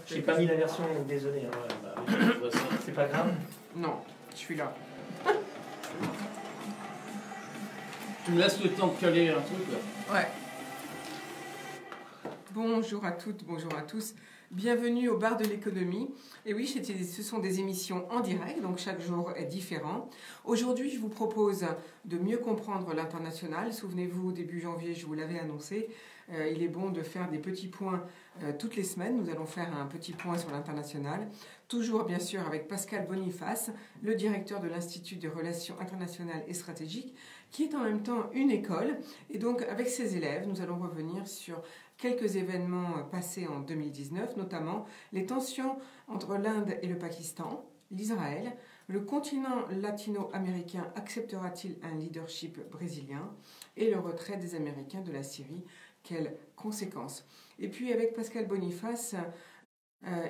J'ai pas mis la version, désolé. Hein. Ouais, bah, c'est pas grave. Non, je suis là. Tu me laisses le temps de caler un truc là. Ouais. Bonjour à toutes, bonjour à tous. Bienvenue au bar de l'économie. Et oui, ce sont des émissions en direct, donc chaque jour est différent. Aujourd'hui, je vous propose de mieux comprendre l'international. Souvenez-vous, début janvier, je vous l'avais annoncé, il est bon de faire des petits points toutes les semaines. Nous allons faire un petit point sur l'international. Toujours, bien sûr, avec Pascal Boniface, le directeur de l'Institut des relations internationales et stratégiques, qui est en même temps une école. Et donc, avec ses élèves, nous allons revenir sur quelques événements passés en 2019, notamment les tensions entre l'Inde et le Pakistan, l'Israël, le continent latino-américain acceptera-t-il un leadership brésilien et le retrait des Américains de la Syrie, quelles conséquences? Et puis avec Pascal Boniface,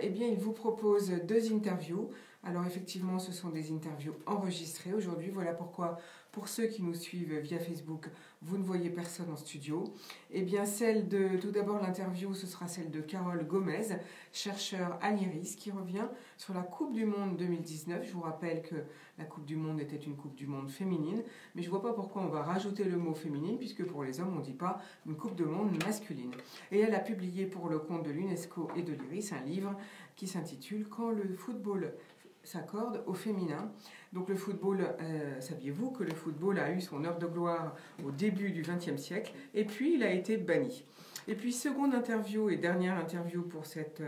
eh bien, il vous propose deux interviews. Alors effectivement, ce sont des interviews enregistrées aujourd'hui. Voilà pourquoi, pour ceux qui nous suivent via Facebook, vous ne voyez personne en studio. Eh bien, tout d'abord, l'interview, ce sera celle de Carole Gomez, chercheur à l'IRIS, qui revient sur la Coupe du Monde 2019. Je vous rappelle que la Coupe du Monde était une Coupe du Monde féminine, mais je ne vois pas pourquoi on va rajouter le mot féminine, puisque pour les hommes, on ne dit pas une Coupe du Monde masculine. Et elle a publié pour le compte de l'UNESCO et de l'IRIS un livre qui s'intitule « Quand le football s'accorde au féminin ». Donc le football, saviez-vous que le football a eu son heure de gloire au début du XXe siècle et puis il a été banni. Et puis seconde interview et dernière interview pour cette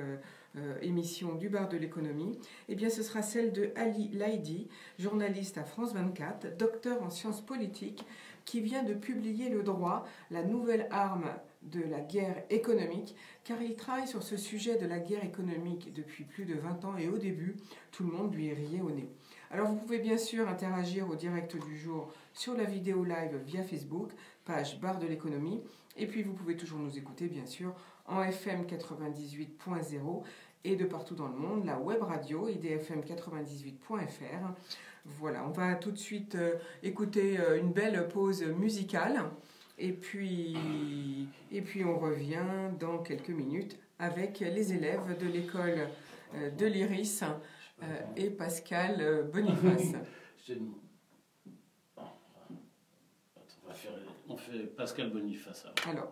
émission du bar de l'économie, eh bien ce sera celle de Ali Laïdi, journaliste à France 24, docteur en sciences politiques, qui vient de publier Le Droit, la nouvelle arme de la guerre économique, car il travaille sur ce sujet de la guerre économique depuis plus de 20 ans et au début, tout le monde lui riait au nez. Alors vous pouvez bien sûr interagir au direct du jour sur la vidéo live via Facebook, page barre de l'économie, et puis vous pouvez toujours nous écouter bien sûr en FM 98.0 et de partout dans le monde, la web radio idfm98.fr. Voilà, on va tout de suite écouter une belle pause musicale. Et puis on revient dans quelques minutes avec les élèves de l'école de l'IRIS et Pascal Boniface. On fait Pascal Boniface. Alors.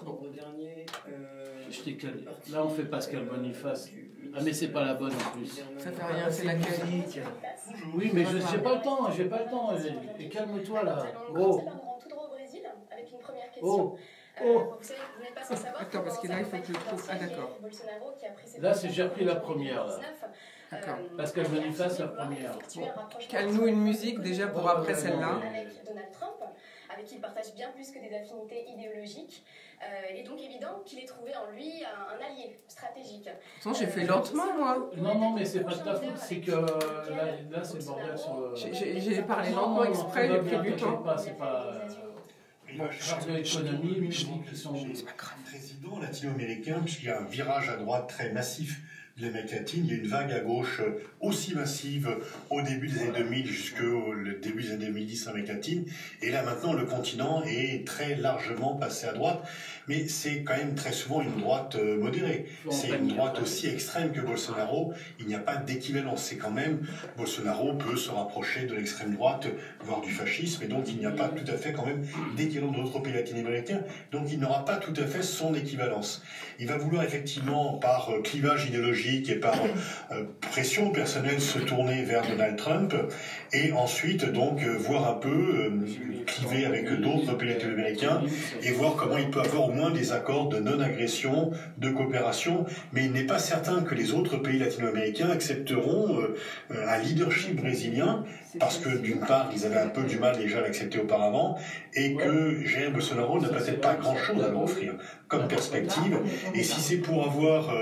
Bon. Dernier, je t'ai calé. Là, on fait Pascal Boniface. Ah, mais c'est pas la bonne en plus. Ça fait rien, c'est la musique. Oui, mais j'ai pas le temps, j'ai pas le temps. Et calme-toi là. Oh. Avec une première question. Oh. Vous savez, vous n'êtes pas sans savoir. Attends, parce que là, il faut que je trouve. Ah, d'accord. Là, j'ai repris la première. D'accord. Pascal Boniface, la première. Bon. Calme-nous une musique déjà pour après celle-là. Avec Donald Trump, avec qui il partage bien plus que des affinités idéologiques. Il est donc évident qu'il ait trouvé en lui un allié stratégique. Attends, j'ai fait lentement, moi. Non, mais c'est pas de ta faute, c'est que là c'est le bordel sur. J'ai parlé lentement exprès, j'ai pris du temps. C'est pas. L'économie, musique, qui sont. Président latino-américain, puisqu'il y a un virage à droite très massif de l'Amérique latine, il y a une vague à gauche aussi massive au début des années 2000 jusqu'au début des années 2010 en Amérique latine. Et là maintenant, le continent est très largement passé à droite, mais c'est quand même très souvent une droite modérée. C'est une droite aussi extrême que Bolsonaro. Il n'y a pas d'équivalence. C'est quand même, Bolsonaro peut se rapprocher de l'extrême droite, voire du fascisme, et donc il n'y a pas tout à fait quand même d'équivalence d'autres pays latino-américains. Donc il n'aura pas tout à fait son équivalence. Il va vouloir effectivement, par clivage idéologique et par pression personnelle, se tourner vers Donald Trump et ensuite donc voir un peu cliver avec d'autres pays latino-américains et voir comment il peut avoir au moins des accords de non-agression, de coopération, mais il n'est pas certain que les autres pays latino-américains accepteront un leadership brésilien parce que d'une part ils avaient un peu du mal déjà à l'accepter auparavant et que Jair Bolsonaro n'a peut-être pas grand-chose à leur offrir comme perspective, et si c'est pour avoir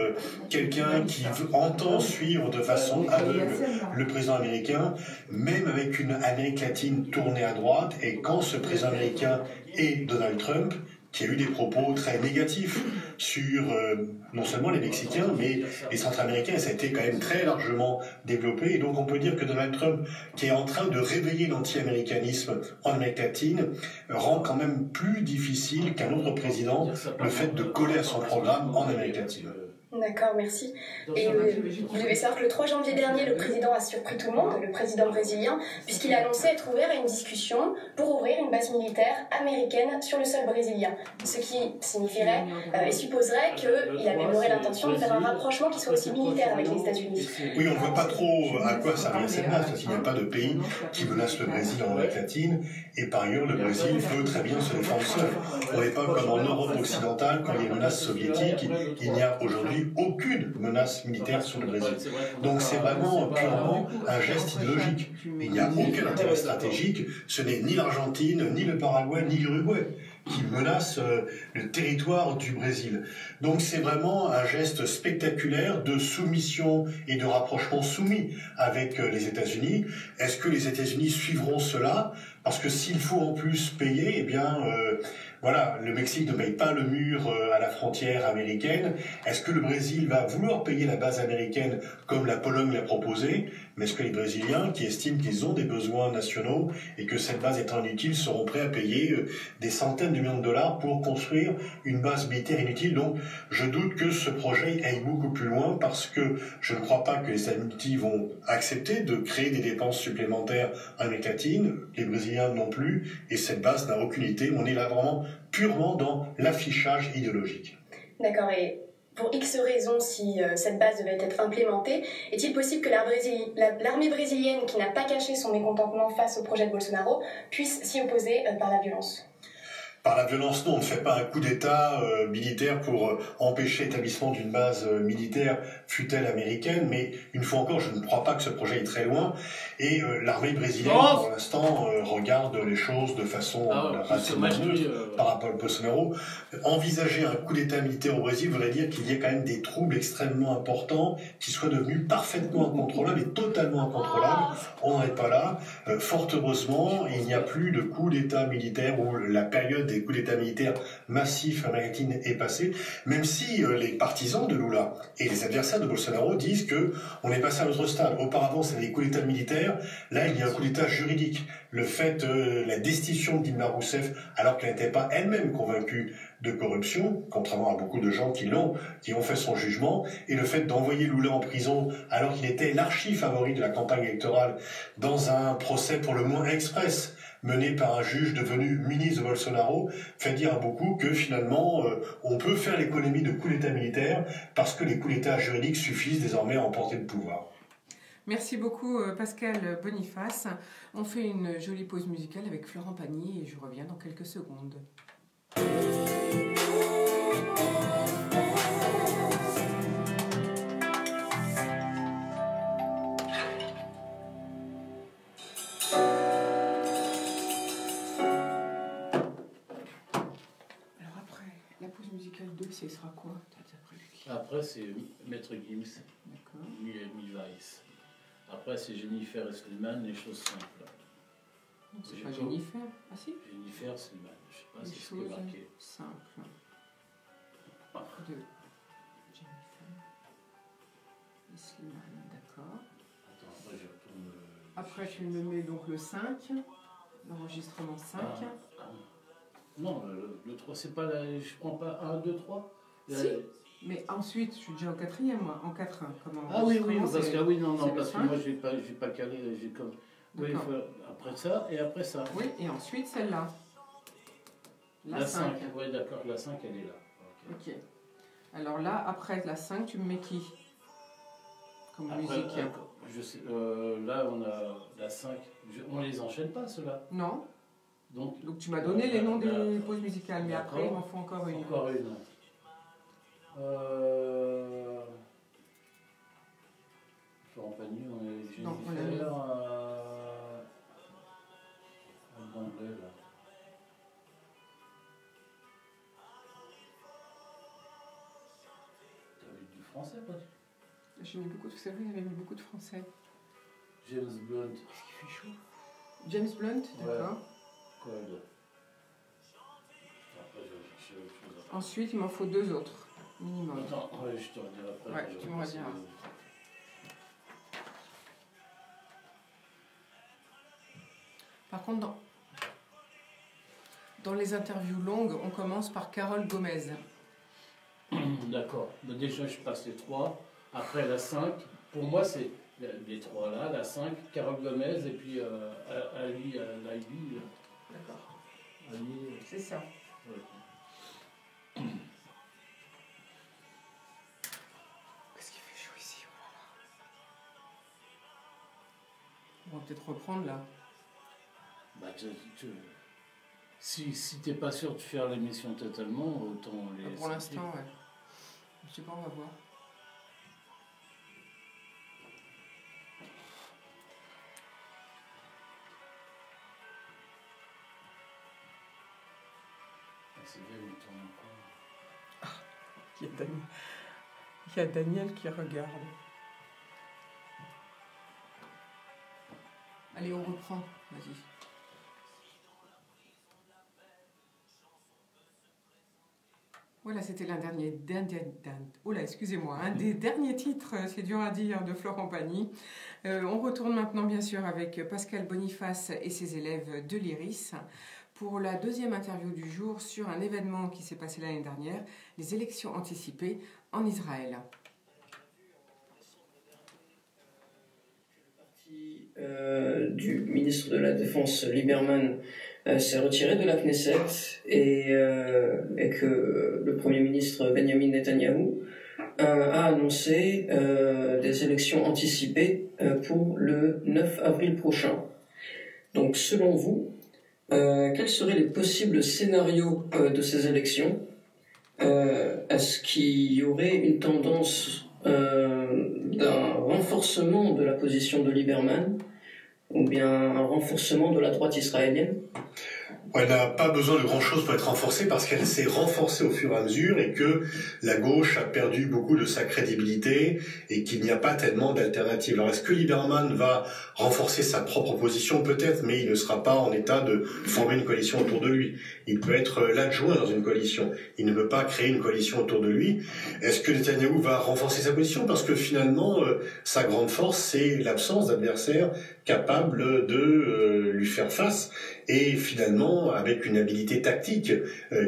quelqu'un qui entend suivre de façon aveugle le président américain, même avec une Amérique latine tournée à droite, et quand ce président américain est Donald Trump, qui a eu des propos très négatifs sur non seulement les Mexicains, mais les Centra-Américains, et ça a été quand même très largement développé. Et donc on peut dire que Donald Trump, qui est en train de réveiller l'anti-américanisme en Amérique latine, rend quand même plus difficile qu'un autre président le fait de coller à son programme en Amérique latine. D'accord, merci. Donc, Et ça va. vous devez savoir que le 3 janvier dernier, le président a surpris tout le monde, le président brésilien, puisqu'il a annoncé être ouvert à une discussion pour ouvrir une base militaire américaine sur le sol brésilien. Ce qui signifierait et supposerait qu'il a même l'intention de faire un rapprochement qui soit aussi militaire avec les États-Unis. Oui, on ne voit pas trop à quoi servir cette base, parce qu'il n'y a pas de pays qui menace le Brésil en Amérique latine, et par ailleurs, le Brésil peut très bien se défendre seul. On n'est pas comme en Europe occidentale, quand il y a une menace soviétique, il n'y a aujourd'hui aucune menace militaire sur le Brésil. Donc c'est vraiment purement un geste idéologique. Il n'y a aucun intérêt stratégique, ce n'est ni l'Argentine, ni le Paraguay, ni l'Uruguay qui menacent le territoire du Brésil. Donc c'est vraiment un geste spectaculaire de soumission et de rapprochement soumis avec les États-Unis. Est-ce que les États-Unis suivront cela? Parce que s'il faut en plus payer, eh bien, voilà, le Mexique ne paye pas le mur à la frontière américaine. Est-ce que le Brésil va vouloir payer la base américaine comme la Pologne l'a proposé? Mais est-ce que les Brésiliens, qui estiment qu'ils ont des besoins nationaux et que cette base étant inutile, seront prêts à payer des centaines de millions de dollars pour construire une base militaire inutile? Donc, je doute que ce projet aille beaucoup plus loin parce que je ne crois pas que les États-Unis vont accepter de créer des dépenses supplémentaires en Amérique latine, les Brésiliens non plus, et cette base n'a aucune utilité. On est là vraiment purement dans l'affichage idéologique. D'accord, et pour X raisons, si cette base devait être implémentée, est-il possible que l'armée brésilienne, qui n'a pas caché son mécontentement face au projet de Bolsonaro, puisse s'y opposer par la violence? Par la violence, non, on ne fait pas un coup d'État militaire pour empêcher l'établissement d'une base militaire, fût-elle américaine, mais une fois encore, je ne crois pas que ce projet est très loin, et l'armée brésilienne, pour l'instant, regarde les choses de façon relativement neutre par rapport à Bolsonaro. Envisager un coup d'État militaire au Brésil voudrait dire qu'il y a quand même des troubles extrêmement importants qui soient devenus parfaitement incontrôlables et totalement incontrôlables. On n'en est pas là. Fort heureusement, il n'y a plus de coup d'État militaire où la période des coups d'État militaires massifs en Amérique latine est passée, même si les partisans de Lula et les adversaires de Bolsonaro disent que on est passé à un autre stade. Auparavant, c'était des coups d'État militaires. Là, il y a un coup d'État juridique. Le fait, la destitution de Dilma Rousseff, alors qu'elle n'était pas elle-même convaincue de corruption, contrairement à beaucoup de gens qui ont fait son jugement, et le fait d'envoyer Lula en prison alors qu'il était l'archi-favori de la campagne électorale dans un procès pour le moins express, mené par un juge devenu ministre de Bolsonaro, fait dire à beaucoup que finalement on peut faire l'économie de coups d'État militaires parce que les coups d'État juridiques suffisent désormais à emporter le pouvoir. Merci beaucoup Pascal Boniface. On fait une jolie pause musicale avec Florent Pagny et je reviens dans quelques secondes. Ce sera quoi? Après, c'est Maître Gims, D'accord. Milweiss. Après, c'est Jennifer et Slimane, les choses simples. Non, c'est pas Jennifer. Ah si? Jennifer, Slimane. Je sais pas si c'est ce qui est marqué. Simple. De Jennifer et Slimane, d'accord. Attends, après, je retourne. Après, tu me mets donc le 5, l'enregistrement 5. Non, le 3, c'est pas la... Je prends pas 1, 2, 3. Si, mais ensuite, je suis déjà en 4e, moi, en 4-1. Ah oui, parce que oui, non, parce que moi, j'ai pas calé, j'ai comme... Oui, après ça, et après ça. Oui, et ensuite, celle-là. La 5, oui, d'accord, la 5, elle est là. Ok. Alors là, après la 5, tu me mets qui comme après, musique? Je sais, là, on a la 5. On les enchaîne pas, ceux-là? Non. Donc tu m'as donné les noms des pauses musicales, mais après il m'en faut encore une. Encore une. Florent Pagny, on est Jennifer d'anglais là. T'as vu du français, pas? J'ai mis beaucoup de... C'est vrai, il y avait mis beaucoup de français. James Blunt. Est-ce qu'il fait chaud? James Blunt, d'accord. Ouais. Ensuite, il m'en faut 2 autres, minimum. Attends, ouais, je te redirai après. Ouais, tu me rediras. Par contre, dans les interviews longues, on commence par Carole Gomez. D'accord. Déjà, je passe les 3. Après, la 5. Pour moi, c'est les 3 là. La 5, Carole Gomez, et puis Ali Laïbi. D'accord. Ali. C'est ça. Ouais. Qu'est-ce qu'il fait chaud ici? Oh là là. On va peut-être reprendre là. Bah, si t'es pas sûr de faire l'émission totalement, autant les... Pour l'instant, ouais. Je sais pas, on va voir. C'est bien, il tourne encore. Il y a Daniel qui regarde. Allez, on reprend. Vas-y. Voilà, c'était un des derniers titres, c'est dur à dire, de Florent Pagny. On retourne maintenant, bien sûr, avec Pascal Boniface et ses élèves de l'IRIS pour la deuxième interview du jour sur un événement qui s'est passé l'année dernière, les élections anticipées en Israël. Le parti du ministre de la Défense, Lieberman, s'est retiré de la Knesset et que le Premier ministre Benjamin Netanyahou a annoncé des élections anticipées pour le 9 avril prochain. Donc selon vous, quels seraient les possibles scénarios de ces élections? Est-ce qu'il y aurait une tendance d'un renforcement de la position de Lieberman ou bien un renforcement de la droite israélienne? Elle n'a pas besoin de grand-chose pour être renforcée parce qu'elle s'est renforcée au fur et à mesure et que la gauche a perdu beaucoup de sa crédibilité et qu'il n'y a pas tellement d'alternatives. Alors est-ce que Lieberman va renforcer sa propre position? Peut-être, mais il ne sera pas en état de former une coalition autour de lui. Il peut être l'adjoint dans une coalition. Il ne peut pas créer une coalition autour de lui. Est-ce que Netanyahou va renforcer sa position? Parce que finalement, sa grande force, c'est l'absence d'adversaires capables de lui faire face. Et finalement, avec une habileté tactique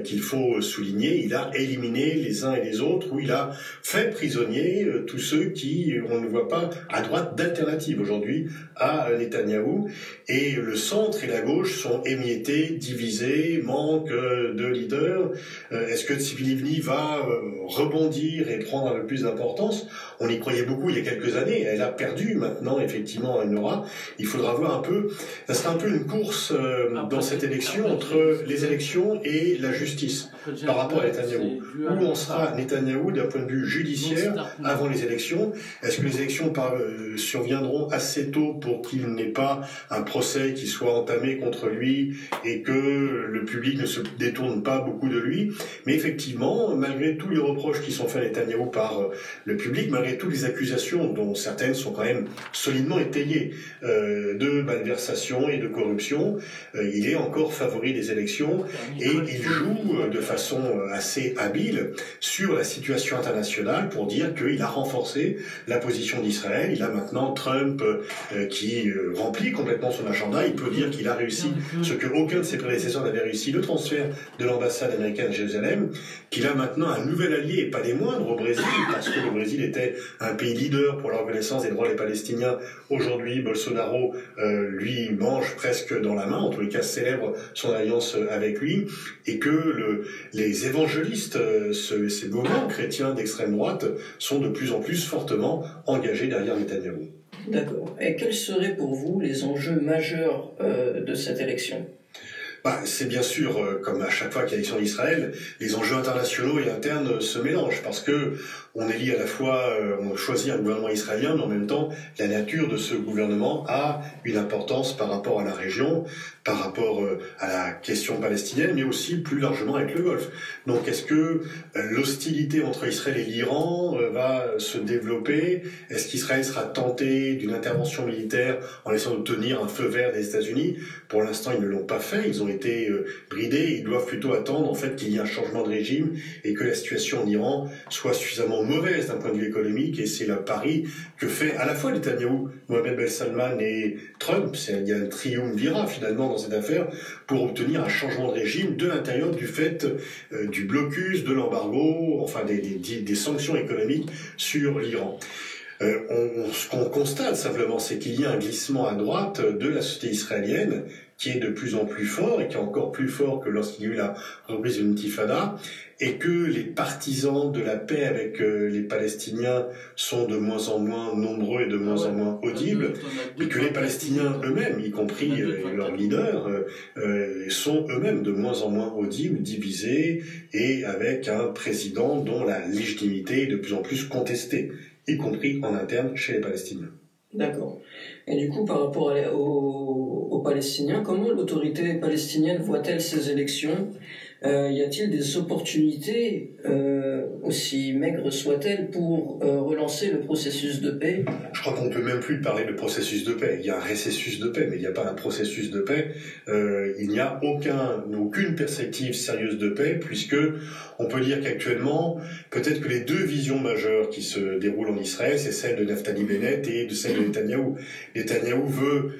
qu'il faut souligner, il a éliminé les uns et les autres, ou il a fait prisonnier tous ceux qui, on ne voit pas à droite d'alternative aujourd'hui à Netanyahou. Et le centre et la gauche sont émiettés, divisés, manque de leader. Est-ce que Tzipi Livni va rebondir et prendre un peu plus d'importance? On y croyait beaucoup il y a quelques années. Elle a perdu maintenant, effectivement, elle aura. Il faudra voir un peu. Ça sera un peu une course dans cette élection entre les élections et la justice par rapport à Netanyahou. Où en sera Netanyahou d'un point de vue judiciaire avant les élections? Est-ce que les élections surviendront assez tôt pour qu'il n'ait pas un procès qui soit entamé contre lui et que le public ne se détourne pas beaucoup de lui? Mais effectivement, malgré tous les reproches qui sont faits à Netanyahou par le public, malgré toutes les accusations dont certaines sont quand même solidement étayées de malversation et de corruption, il est encore favori des élections et il joue de façon assez habile sur la situation internationale pour dire qu'il a renforcé la position d'Israël. Il a maintenant Trump qui remplit complètement son agenda. Il peut dire qu'il a réussi ce que aucun de ses prédécesseurs n'avait réussi, le transfert de l'ambassade américaine à Jérusalem, qu'il a maintenant un nouvel allié, et pas des moindres, au Brésil, parce que le Brésil était un pays leader pour la reconnaissance des droits des Palestiniens. Aujourd'hui, Bolsonaro lui mange presque dans la main, en tous les cas célèbre son alliance avec lui, et que les évangélistes, ces mouvements chrétiens d'extrême droite, sont de plus en plus fortement engagés derrière Netanyahou. D'accord. Et quels seraient pour vous les enjeux majeurs de cette élection? C'est bien sûr, comme à chaque fois qu'il y a élection d'Israël, les enjeux internationaux et internes se mélangent parce que on élit à la fois, on choisit un gouvernement israélien, mais en même temps, la nature de ce gouvernement a une importance par rapport à la région, par rapport à la question palestinienne, mais aussi plus largement avec le Golfe. Donc, est-ce que l'hostilité entre Israël et l'Iran va se développer? Est-ce qu'Israël sera tenté d'une intervention militaire en essayant d'obtenir un feu vert des États-Unis? Pour l'instant, ils ne l'ont pas fait. Ils ont été bridés. Ils doivent plutôt attendre en fait qu'il y ait un changement de régime et que la situation en Iran soit suffisamment mauvaise d'un point de vue économique. Et c'est le pari que fait à la fois Netanyahou, Mohamed Ben Salman et Trump. Il y a un triumvirat finalement dans cette affaire pour obtenir un changement de régime de l'intérieur du fait du blocus, de l'embargo, enfin des sanctions économiques sur l'Iran. Ce qu'on constate simplement, c'est qu'il y a un glissement à droite de la société israélienne qui est de plus en plus fort et qui est encore plus fort que lorsqu'il y a eu la reprise de l'intifada, et que les partisans de la paix avec les Palestiniens sont de moins en moins nombreux et de moins en moins audibles, et que les Palestiniens eux-mêmes, y compris leurs leaders, sont eux-mêmes de moins en moins audibles, divisés, et avec un président dont la légitimité est de plus en plus contestée, y compris en interne chez les Palestiniens. D'accord. Et du coup, par rapport aux Palestiniens, comment l'autorité palestinienne voit-elle ces élections ? Y a-t-il des opportunités, aussi maigres soient-elles, pour relancer le processus de paix ? Je crois qu'on ne peut même plus parler de processus de paix. Il y a un récessus de paix, mais il n'y a pas un processus de paix. Il n'y a aucune perspective sérieuse de paix, puisque on peut dire qu'actuellement, peut-être que les deux visions majeures qui se déroulent en Israël, c'est celle de Naftali Bennett et de celle de Netanyahou. Netanyahou veut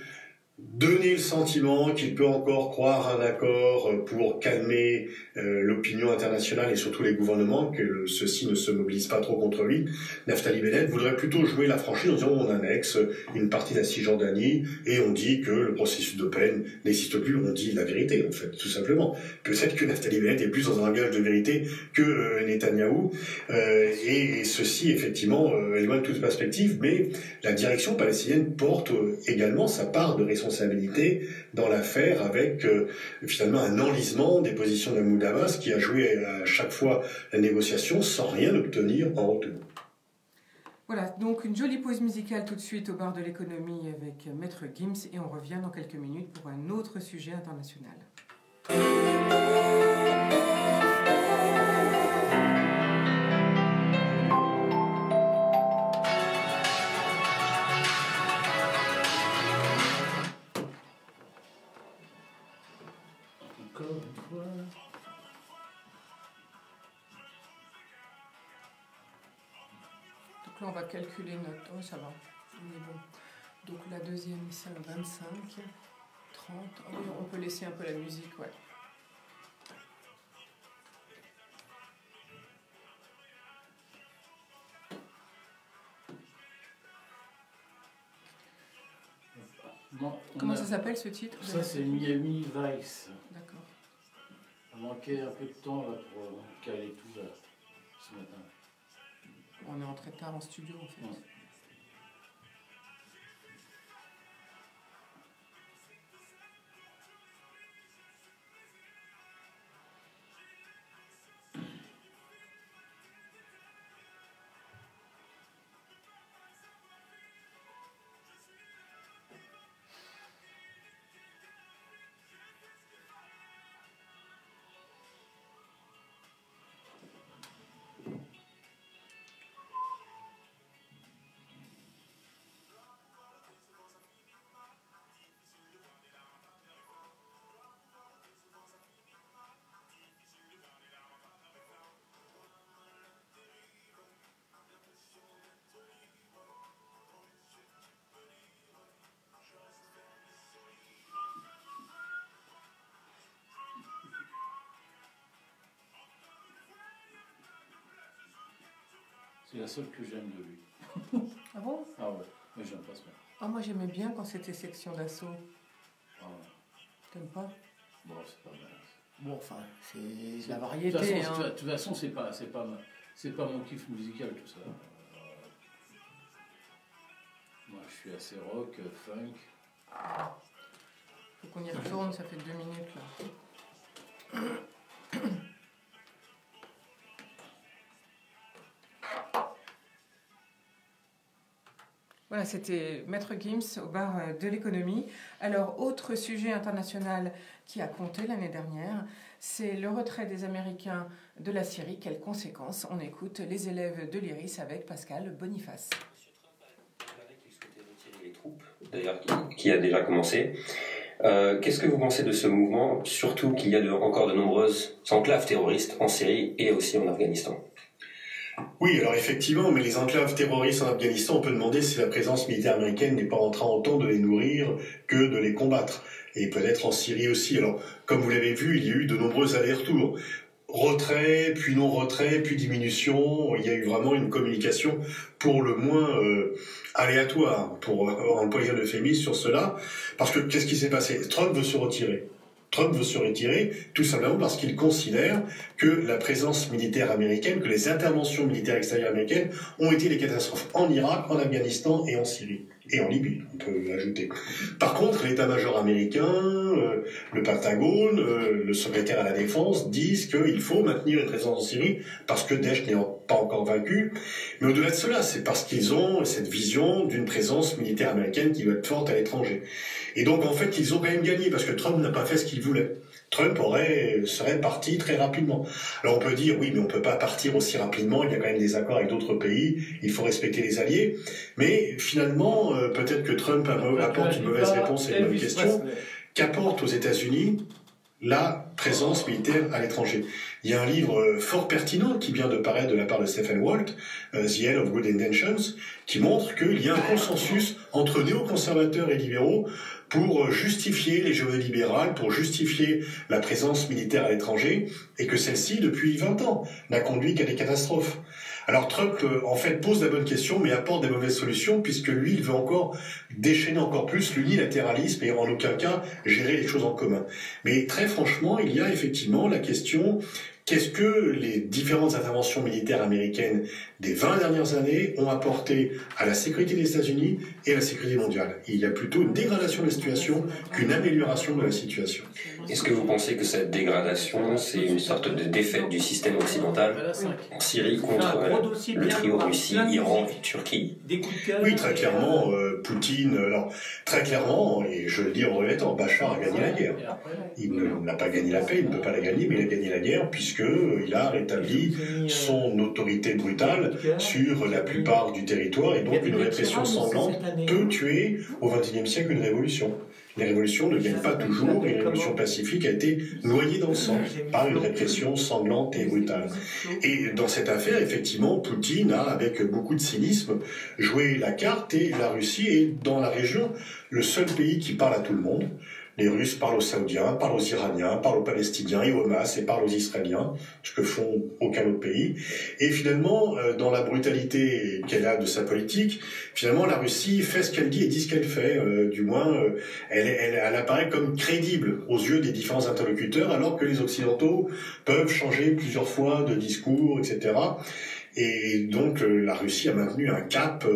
donner le sentiment qu'il peut encore croire à un accord pour calmer l'opinion internationale et surtout les gouvernements, que ceux-ci ne se mobilisent pas trop contre lui. Naftali Bennett voudrait plutôt jouer la franchise en disant on annexe une partie de la Cisjordanie et on dit que le processus de paix n'existe plus, on dit la vérité en fait, tout simplement. Peut-être que Naftali Bennett est plus dans un langage de vérité que Netanyahou, et ceci effectivement éloigne toute perspective, mais la direction palestinienne porte également sa part de responsabilité dans l'affaire avec finalement un enlisement des positions de Mahmoud Abbas qui a joué à chaque fois la négociation sans rien obtenir en retour. Voilà, donc une jolie pause musicale tout de suite au bar de l'économie avec Maître Gims et on revient dans quelques minutes pour un autre sujet international. Donc là, on va calculer notre... Oh, ça va, on est bon. Donc la deuxième, c'est un 25, 30... Oh, oui, on peut laisser un peu la musique, ouais. Comment ça s'appelle ce titre? Ça c'est Miami Vice. D'accord. Il manquait un peu de temps là, pour caler tout là, ce matin. On est entré tard en studio en fait. Ouais. C'est la seule que j'aime de lui. Ah bon? Ah ouais, mais j'aime pas ça. Ah moi j'aimais bien quand c'était section d'assaut. Ah ouais. T'aimes pas? Bon, c'est pas mal. Bon, enfin, c'est la variété. De toute façon, c'est pas mon kiff musical tout ça. Moi, je suis assez rock, funk. Faut qu'on y retourne, ça fait 2 minutes là. Voilà, c'était Maître Gims au bar de l'économie. Alors, autre sujet international qui a compté l'année dernière, c'est le retrait des Américains de la Syrie. Quelles conséquences? On écoute les élèves de l'IRIS avec Pascal Boniface. M. Trump a déclaré qu'il souhaitait retirer les troupes, d'ailleurs qui a déjà commencé. Qu'est-ce que vous pensez de ce mouvement, surtout qu'il y a encore de nombreuses enclaves terroristes en Syrie et aussi en Afghanistan? Oui, alors effectivement, mais les enclaves terroristes en Afghanistan, on peut demander si la présence militaire américaine n'est pas en train autant de les nourrir que de les combattre. Et peut-être en Syrie aussi. Alors, comme vous l'avez vu, il y a eu de nombreux allers-retours. Retrait, puis non-retrait, puis diminution. Il y a eu vraiment une communication pour le moins aléatoire, pour employer l'euphémisme sur cela. Parce que qu'est-ce qui s'est passé? Trump veut se retirer. Trump veut se retirer tout simplement parce qu'il considère que la présence militaire américaine, que les interventions militaires extérieures américaines ont été des catastrophes en Irak, en Afghanistan et en Syrie. Et en Libye, on peut l'ajouter. Par contre, l'état-major américain, le Pentagone, le secrétaire à la Défense disent qu'il faut maintenir une présence en Syrie parce que Daesh n'est pas encore vaincu. Mais au-delà de cela, c'est parce qu'ils ont cette vision d'une présence militaire américaine qui doit être forte à l'étranger. Et donc, en fait, ils ont quand même gagné parce que Trump n'a pas fait ce qu'il voulait. Trump serait parti très rapidement. Alors on peut dire, oui, mais on ne peut pas partir aussi rapidement, il y a quand même des accords avec d'autres pays, il faut respecter les alliés. Mais finalement, peut-être que Trump apporte une mauvaise réponse à une bonne question. Qu'apporte aux États-Unis la présence militaire à l'étranger? Il y a un livre fort pertinent qui vient de paraître de la part de Stephen Walt, The End of Good Intentions, qui montre qu'il y a un consensus entre néoconservateurs et libéraux pour justifier l'hégémonie libérale, pour justifier la présence militaire à l'étranger, et que celle-ci, depuis 20 ans, n'a conduit qu'à des catastrophes. Alors Trump, en fait, pose la bonne question, mais apporte des mauvaises solutions, puisque lui, il veut encore déchaîner encore plus l'unilatéralisme et en aucun cas gérer les choses en commun. Mais très franchement, il y a effectivement la question: qu'est-ce que les différentes interventions militaires américaines des 20 dernières années ont apporté à la sécurité des États-Unis et à la sécurité mondiale? Il y a plutôt une dégradation de la situation qu'une amélioration de la situation. Est-ce que vous pensez que cette dégradation, c'est une sorte de défaite du système occidental en Syrie contre le trio Russie, Iran et Turquie? Oui, très clairement, Poutine, alors très clairement, et je le dis en regrettant, Bachar a gagné la guerre. Il n'a pas gagné la paix, il ne peut pas la gagner, mais il a gagné la guerre puisqu'il a rétabli son autorité brutale sur la plupart du territoire, et donc une répression sanglante peut tuer au XXIe siècle une révolution. Les révolutions ne gagnent pas toujours, et une révolution pacifique a été noyée dans le sang par une répression sanglante et brutale. Et dans cette affaire, effectivement, Poutine a, avec beaucoup de cynisme, joué la carte, et la Russie est, dans la région, le seul pays qui parle à tout le monde. Les Russes parlent aux Saoudiens, parlent aux Iraniens, parlent aux Palestiniens et au Hamas, et parlent aux Israéliens, ce que font aucun autre pays. Et finalement, dans la brutalité qu'elle a de sa politique, finalement la Russie fait ce qu'elle dit et dit ce qu'elle fait. Du moins, elle apparaît comme crédible aux yeux des différents interlocuteurs, alors que les Occidentaux peuvent changer plusieurs fois de discours, etc. Et donc la Russie a maintenu un cap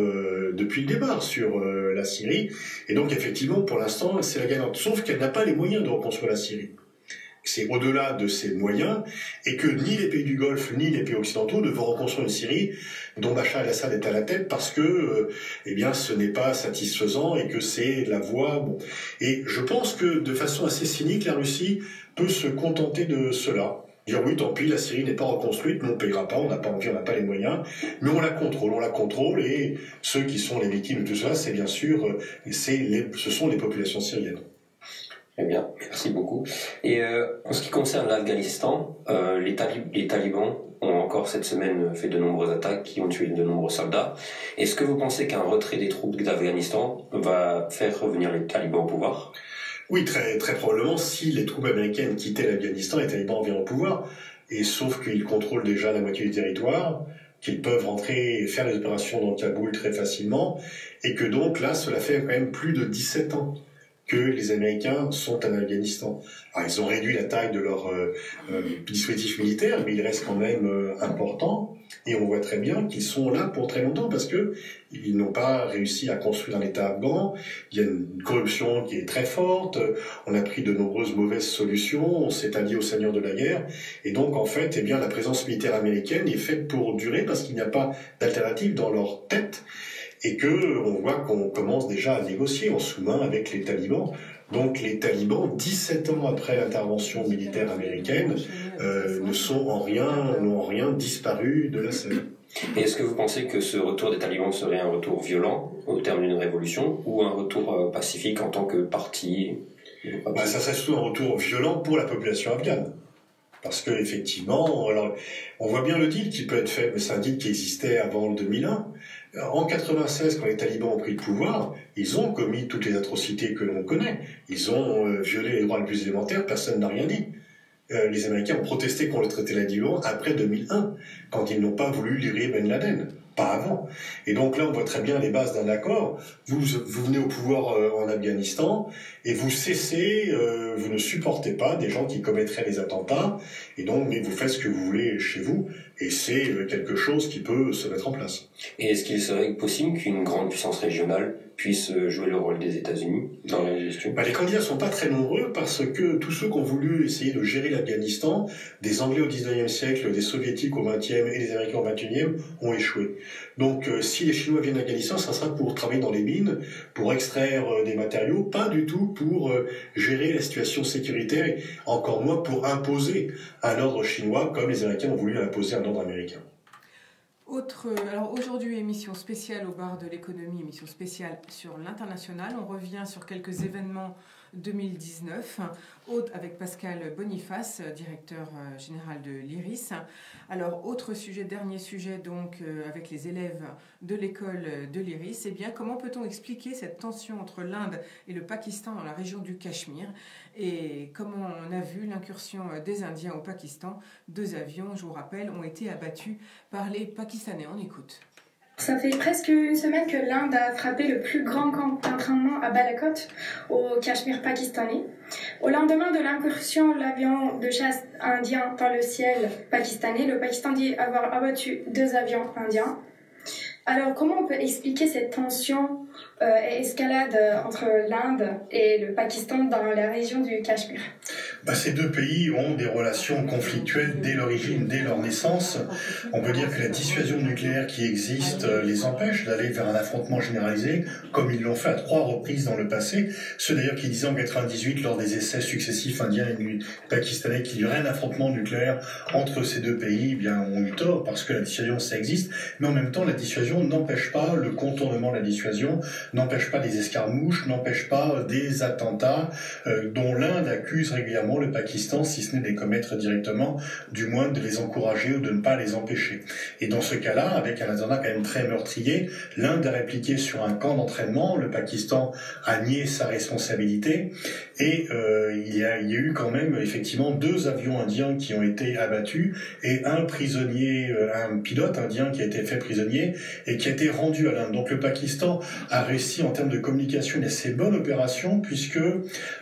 depuis le départ sur la Syrie. Et donc effectivement, pour l'instant, c'est la gagnante. Sauf qu'elle n'a pas les moyens de reconstruire la Syrie. C'est au-delà de ses moyens, et que ni les pays du Golfe, ni les pays occidentaux ne vont reconstruire une Syrie dont Bachar el-Assad est à la tête, parce que eh bien, ce n'est pas satisfaisant, et que c'est la voie... Bon. Et je pense que, de façon assez cynique, la Russie peut se contenter de cela. Dire oui, tant pis, la Syrie n'est pas reconstruite, nous on ne payera pas, on n'a pas envie, on n'a pas les moyens, mais on la contrôle, et ceux qui sont les victimes de tout cela, c'est bien sûr, ce sont les populations syriennes. Très bien, merci beaucoup. Et en ce qui concerne l'Afghanistan, les talibans ont encore cette semaine fait de nombreuses attaques qui ont tué de nombreux soldats. Est-ce que vous pensez qu'un retrait des troupes d'Afghanistan va faire revenir les talibans au pouvoir ? Oui, très, très probablement, si les troupes américaines quittaient l'Afghanistan, les talibans viennent au pouvoir, et sauf qu'ils contrôlent déjà la moitié du territoire, qu'ils peuvent rentrer et faire les opérations dans Kaboul très facilement, et que donc là, cela fait quand même plus de 17 ans que les Américains sont en Afghanistan. Alors, ils ont réduit la taille de leur dispositif militaire, mais il reste quand même important, et on voit très bien qu'ils sont là pour très longtemps, parce que ils n'ont pas réussi à construire un État afghan. Il y a une corruption qui est très forte, on a pris de nombreuses mauvaises solutions, on s'est allié aux seigneurs de la guerre, et donc en fait, eh bien, la présence militaire américaine est faite pour durer, parce qu'il n'y a pas d'alternative dans leur tête, et que on voit qu'on commence déjà à négocier en sous-main avec les talibans. Donc les talibans, 17 ans après l'intervention militaire américaine, n'ont en rien disparu de la scène. Et est-ce que vous pensez que ce retour des talibans serait un retour violent au terme d'une révolution, ou un retour pacifique en tant que parti Ça serait surtout un retour violent pour la population afghane. Parce que effectivement, alors, on voit bien le deal qui peut être fait, mais c'est un deal qui existait avant le 2001. En 96, quand les talibans ont pris le pouvoir, ils ont commis toutes les atrocités que l'on connaît. Ils ont violé les droits les plus élémentaires, personne n'a rien dit. Les Américains ont protesté contre le traité de Liban après 2001, quand ils n'ont pas voulu libérer Ben Laden. Pas avant. Et donc là, on voit très bien les bases d'un accord. Vous venez au pouvoir en Afghanistan et vous cessez, vous ne supportez pas des gens qui commettraient des attentats, et donc mais vous faites ce que vous voulez chez vous, et c'est quelque chose qui peut se mettre en place. Et est-ce qu'il serait possible qu'une grande puissance régionale puisse jouer le rôle des États-Unis dans la gestion? Les candidats sont pas très nombreux parce que tous ceux qui ont voulu essayer de gérer l'Afghanistan, des Anglais au 19e siècle, des Soviétiques au 20e et des Américains au 21e, ont échoué. Donc si les Chinois viennent d'Afghanistan, ça sera pour travailler dans les mines, pour extraire des matériaux, pas du tout pour gérer la situation sécuritaire, et encore moins pour imposer un ordre chinois comme les Américains ont voulu imposer un ordre américain. Alors aujourd'hui, émission spéciale au bar de l'économie, émission spéciale sur l'international. On revient sur quelques événements 2019, avec Pascal Boniface, directeur général de l'IRIS. Alors, dernier sujet donc avec les élèves de l'école de l'IRIS, comment peut-on expliquer cette tension entre l'Inde et le Pakistan dans la région du Cachemire, et comment on a vu l'incursion des Indiens au Pakistan? 2 avions, je vous rappelle, ont été abattus par les Pakistanais. On écoute. Ça fait presque une semaine que l'Inde a frappé le plus grand camp d'entraînement à Balakot, au Cachemire pakistanais. Au lendemain de l'incursion de l'avion de chasse indien dans le ciel pakistanais, le Pakistan dit avoir abattu 2 avions indiens. Alors, comment on peut expliquer cette tension et escalade entre l'Inde et le Pakistan dans la région du Cachemire? Ces 2 pays ont des relations conflictuelles dès l'origine, dès leur naissance. On peut dire que la dissuasion nucléaire qui existe les empêche d'aller vers un affrontement généralisé, comme ils l'ont fait à 3 reprises dans le passé. Ceux d'ailleurs qui disaient en 98, lors des essais successifs indiens et pakistanais, qu'il y aurait un affrontement nucléaire entre ces 2 pays, ont eu tort, parce que la dissuasion, ça existe. Mais en même temps, la dissuasion n'empêche pas le contournement de la dissuasion, n'empêche pas des escarmouches, n'empêche pas des attentats dont l'Inde accuse régulièrement le Pakistan, si ce n'est de les commettre directement, du moins de les encourager ou de ne pas les empêcher. Et dans ce cas-là, avec un attentat quand même très meurtrier, l'Inde a répliqué sur un camp d'entraînement, le Pakistan a nié sa responsabilité, et il y a eu quand même effectivement 2 avions indiens qui ont été abattus, et un pilote indien qui a été fait prisonnier et qui a été rendu à l'Inde. Donc le Pakistan a réussi en termes de communication une assez bonne opération, puisque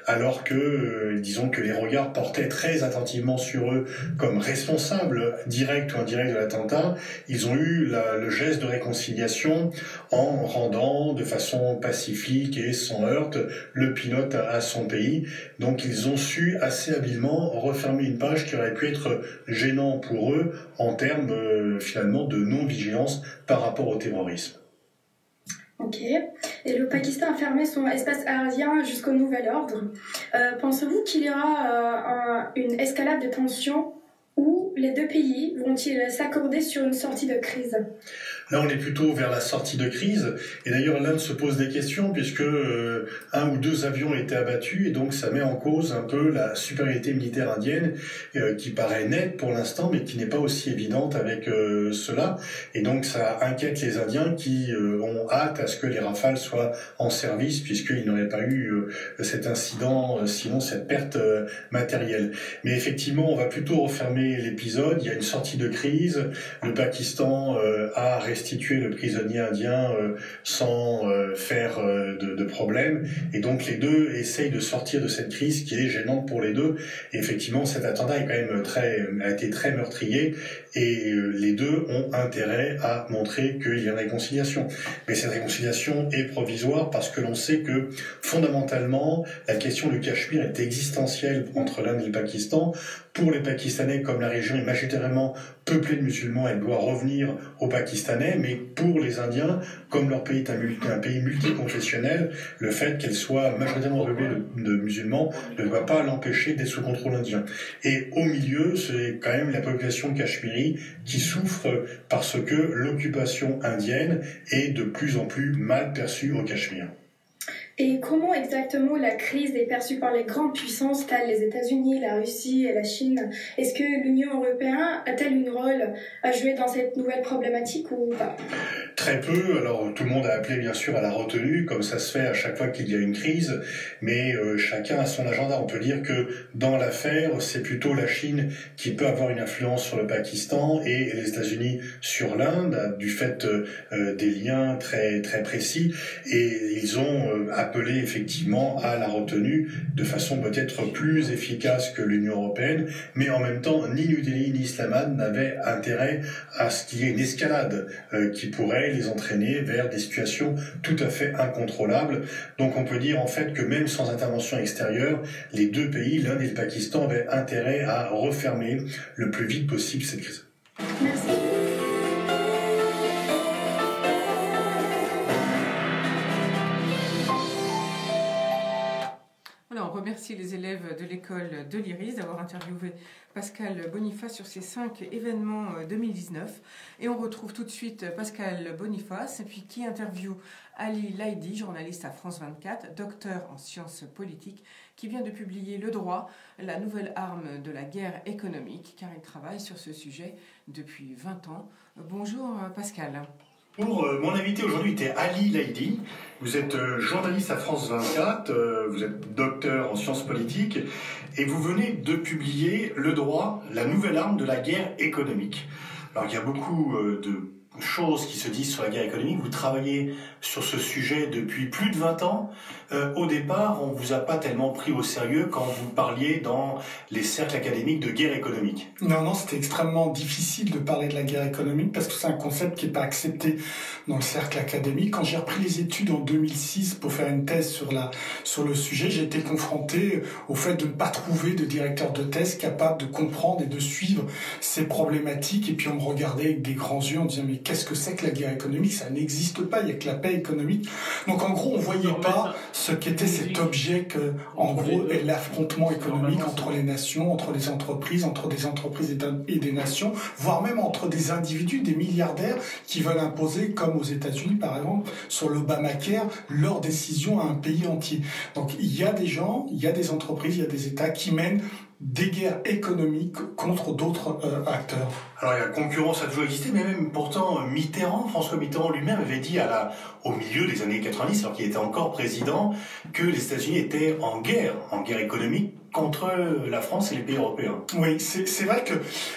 alors que disons que les regards portaient très attentivement sur eux comme responsables directs ou indirects de l'attentat, ils ont eu le geste de réconciliation en rendant de façon pacifique et sans heurte le pilote à son pays. Donc ils ont su assez habilement refermer une page qui aurait pu être gênant pour eux en termes finalement de non-vigilance par rapport au terrorisme. Ok. Et le Pakistan a fermé son espace aérien jusqu'au nouvel ordre. Pensez-vous qu'il y aura une escalade de tensions, ou les 2 pays vont-ils s'accorder sur une sortie de crise? Là, on est plutôt vers la sortie de crise. Et d'ailleurs, l'Inde se pose des questions puisque 1 ou 2 avions ont été abattus, et donc ça met en cause un peu la supériorité militaire indienne qui paraît nette pour l'instant, mais qui n'est pas aussi évidente avec cela. Et donc ça inquiète les Indiens qui ont hâte à ce que les Rafales soient en service, puisqu'il n'aurait pas eu cet incident, sinon cette perte matérielle. Mais effectivement, on va plutôt refermer l'épisode. Il y a une sortie de crise. Le Pakistan a restitué le prisonnier indien sans faire de problème, et donc les 2 essayent de sortir de cette crise qui est gênante pour les 2. Et effectivement, cet attentat est quand même a été très meurtrier, et les 2 ont intérêt à montrer qu'il y a une réconciliation. Mais cette réconciliation est provisoire, parce que l'on sait que fondamentalement la question du Cachemire est existentielle entre l'Inde et le Pakistan. Pour les Pakistanais, comme la région est majoritairement peuplée de musulmans, elle doit revenir aux Pakistanais, mais pour les Indiens, comme leur pays est un pays multiconfessionnel, le fait qu'elle soit majoritairement peuplée de musulmans ne doit pas l'empêcher d'être sous contrôle indien. Et au milieu, c'est quand même la population cachemiri qui souffre parce que l'occupation indienne est de plus en plus mal perçue au Cachemire. Et comment exactement la crise est perçue par les grandes puissances telles les États-Unis, la Russie et la Chine? Est-ce que l'Union européenne a-t-elle un rôle à jouer dans cette nouvelle problématique ou pas? Très peu. Alors tout le monde a appelé bien sûr à la retenue, comme ça se fait à chaque fois qu'il y a une crise, mais chacun a son agenda. On peut dire que dans l'affaire, c'est plutôt la Chine qui peut avoir une influence sur le Pakistan et les États-Unis sur l'Inde, du fait des liens très très précis, et ils ont appelé effectivement à la retenue de façon peut-être plus efficace que l'Union européenne, mais en même temps ni New Delhi ni Islamabad n'avaient intérêt à ce qu'il y ait une escalade qui pourrait les entraîner vers des situations tout à fait incontrôlables. Donc on peut dire en fait que même sans intervention extérieure, les deux pays, l'Inde et le Pakistan, avaient intérêt à refermer le plus vite possible cette crise. Merci. Voilà, on remercie les élèves de l'école de l'Iris d'avoir interviewé Pascal Boniface sur ces 5 événements 2019. Et on retrouve tout de suite Pascal Boniface, et puis qui interviewe Ali Laïdi, journaliste à France 24, docteur en sciences politiques, qui vient de publier Le droit, la nouvelle arme de la guerre économique, car il travaille sur ce sujet depuis 20 ans. Bonjour Pascal. Pour mon invité aujourd'hui était Ali Laïdi. Vous êtes journaliste à France 24, vous êtes docteur en sciences politiques et vous venez de publier Le droit, la nouvelle arme de la guerre économique. Alors il y a beaucoup de choses qui se disent sur la guerre économique. Vous travaillez sur ce sujet depuis plus de 20 ans. Au départ, on ne vous a pas tellement pris au sérieux quand vous parliez dans les cercles académiques de guerre économique. Non, c'était extrêmement difficile de parler de la guerre économique parce que c'est un concept qui n'est pas accepté dans le cercle académique. Quand j'ai repris les études en 2006 pour faire une thèse sur le sujet, j'ai été confronté au fait de ne pas trouver de directeur de thèse capable de comprendre et de suivre ces problématiques. Et puis on me regardait avec des grands yeux en disant mais qu'est-ce que c'est que la guerre économique? Ça n'existe pas, il n'y a que la paix économique. Donc en gros, on ne voyait pas ce qu'était cet objet que, en gros, est l'affrontement économique entre les nations, entre les entreprises, entre des entreprises et des nations, voire même entre des individus, des milliardaires qui veulent imposer, comme aux États-Unis par exemple, sur l'Obamacare, leurs décisions à un pays entier. Donc il y a des gens, il y a des entreprises, il y a des États qui mènent des guerres économiques contre d'autres acteurs. Alors la concurrence a toujours existé, mais même pourtant François Mitterrand lui-même avait dit au milieu des années 90, alors qu'il était encore président, que les États-Unis étaient en guerre économique contre la France et les pays européens. Oui, c'est vrai que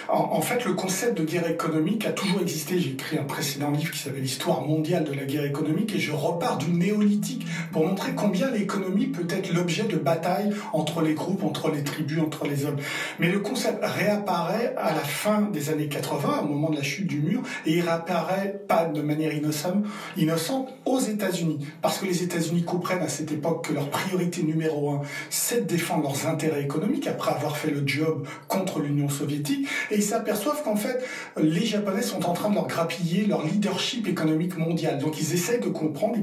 en fait le concept de guerre économique a toujours existé. J'ai écrit un précédent livre qui s'appelle Histoire mondiale de la guerre économique et je repars du néolithique pour montrer combien l'économie peut être l'objet de batailles entre les groupes, entre les tribus, entre les hommes. Mais le concept réapparaît à la fin des années 80, au moment de la chute du mur, et il réapparaît pas de manière innocente aux États-Unis. Parce que les États-Unis comprennent à cette époque que leur priorité numéro 1, c'est de défendre leurs intérêts économiques après avoir fait le job contre l'Union soviétique, et ils s'aperçoivent qu'en fait les Japonais sont en train de leur grappiller leur leadership économique mondial. Donc ils essaient de comprendre,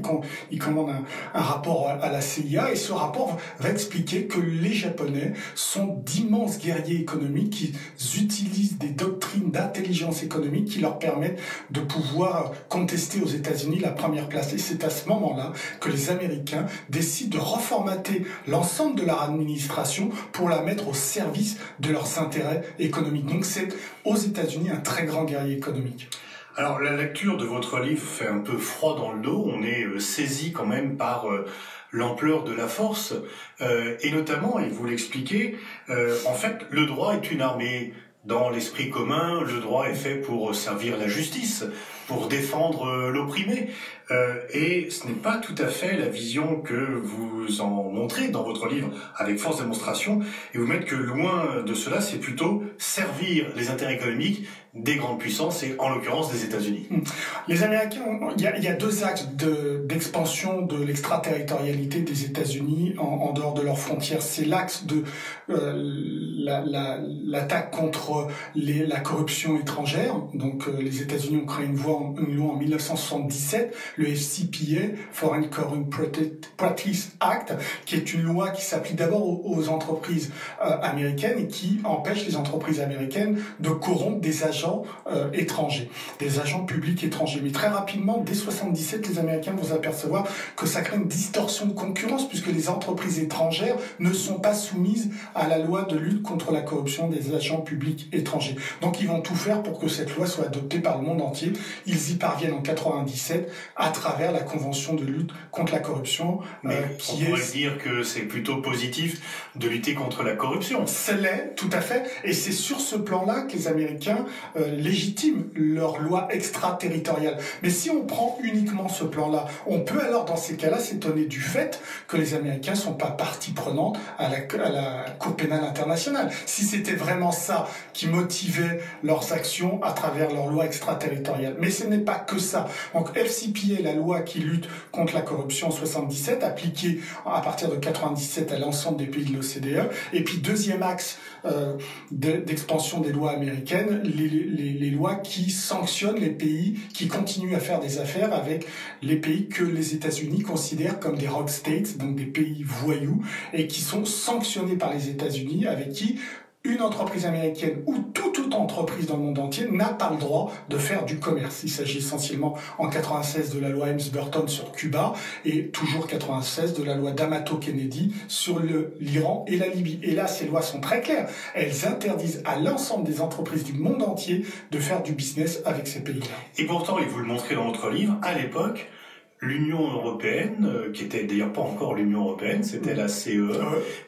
ils commandent un rapport à la CIA, et ce rapport va expliquer que les Japonais sont d'immenses guerriers économiques qui utilisent des doctrines d'intelligence économique qui leur permettent de pouvoir contester aux États-Unis la première place. Et c'est à ce moment-là que les Américains décident de reformater l'ensemble de leur administration pour la mettre au service de leurs intérêts économiques. Donc c'est aux États-Unis un très grand guerrier économique. Alors la lecture de votre livre fait un peu froid dans le dos, on est saisi quand même par l'ampleur de la force, et notamment, et vous l'expliquez, en fait le droit est une armée. Dans l'esprit commun, le droit est fait pour servir la justice, pour défendre l'opprimé. Et ce n'est pas tout à fait la vision que vous en montrez dans votre livre avec force démonstration. Et vous mettez que loin de cela, c'est plutôt servir les intérêts économiques des grandes puissances et en l'occurrence des États-Unis. Les Américains, il y a deux axes d'expansion de l'extraterritorialité des États-Unis en dehors de leurs frontières. C'est l'axe de l'attaque contre la corruption étrangère. Donc les États-Unis ont créé une voie loi en 1977, le FCPA, Foreign Corrupt Practice Act, qui est une loi qui s'applique d'abord aux entreprises américaines et qui empêche les entreprises américaines de corrompre des agents étrangers, des agents publics étrangers. Mais très rapidement, dès 1977, les Américains vont s'apercevoir que ça crée une distorsion de concurrence puisque les entreprises étrangères ne sont pas soumises à la loi de lutte contre la corruption des agents publics étrangers. Donc ils vont tout faire pour que cette loi soit adoptée par le monde entier. Ils y parviennent en 1997 à travers la Convention de lutte contre la corruption. Qui on pourrait dire que c'est plutôt positif de lutter contre la corruption. C'est l'est, tout à fait. Et c'est sur ce plan-là que les Américains légitiment leur loi extraterritoriale. Mais si on prend uniquement ce plan-là, on peut alors dans ces cas-là s'étonner du fait que les Américains ne sont pas partie prenante à la Cour pénale internationale. Si c'était vraiment ça qui motivait leurs actions à travers leur loi extraterritoriale. Mais ce n'est pas que ça. Donc FCPA, la loi qui lutte contre la corruption en 77, appliquée à partir de 97 à l'ensemble des pays de l'OCDE. Et puis deuxième axe d'expansion des lois américaines, les lois qui sanctionnent les pays qui continuent à faire des affaires avec les pays que les États-Unis considèrent comme des rogue states, donc des pays voyous, et qui sont sanctionnés par les États-Unis, avec qui une entreprise américaine ou toute autre entreprise dans le monde entier n'a pas le droit de faire du commerce. Il s'agit essentiellement en 96 de la loi Helms-Burton sur Cuba et toujours 96 de la loi d'Amato-Kennedy sur l'Iran et la Libye. Et là, ces lois sont très claires. Elles interdisent à l'ensemble des entreprises du monde entier de faire du business avec ces pays-là. Et pourtant, et vous le montrez dans votre livre, à l'époque, l'Union européenne, qui était d'ailleurs pas encore l'Union européenne, c'était la CEE,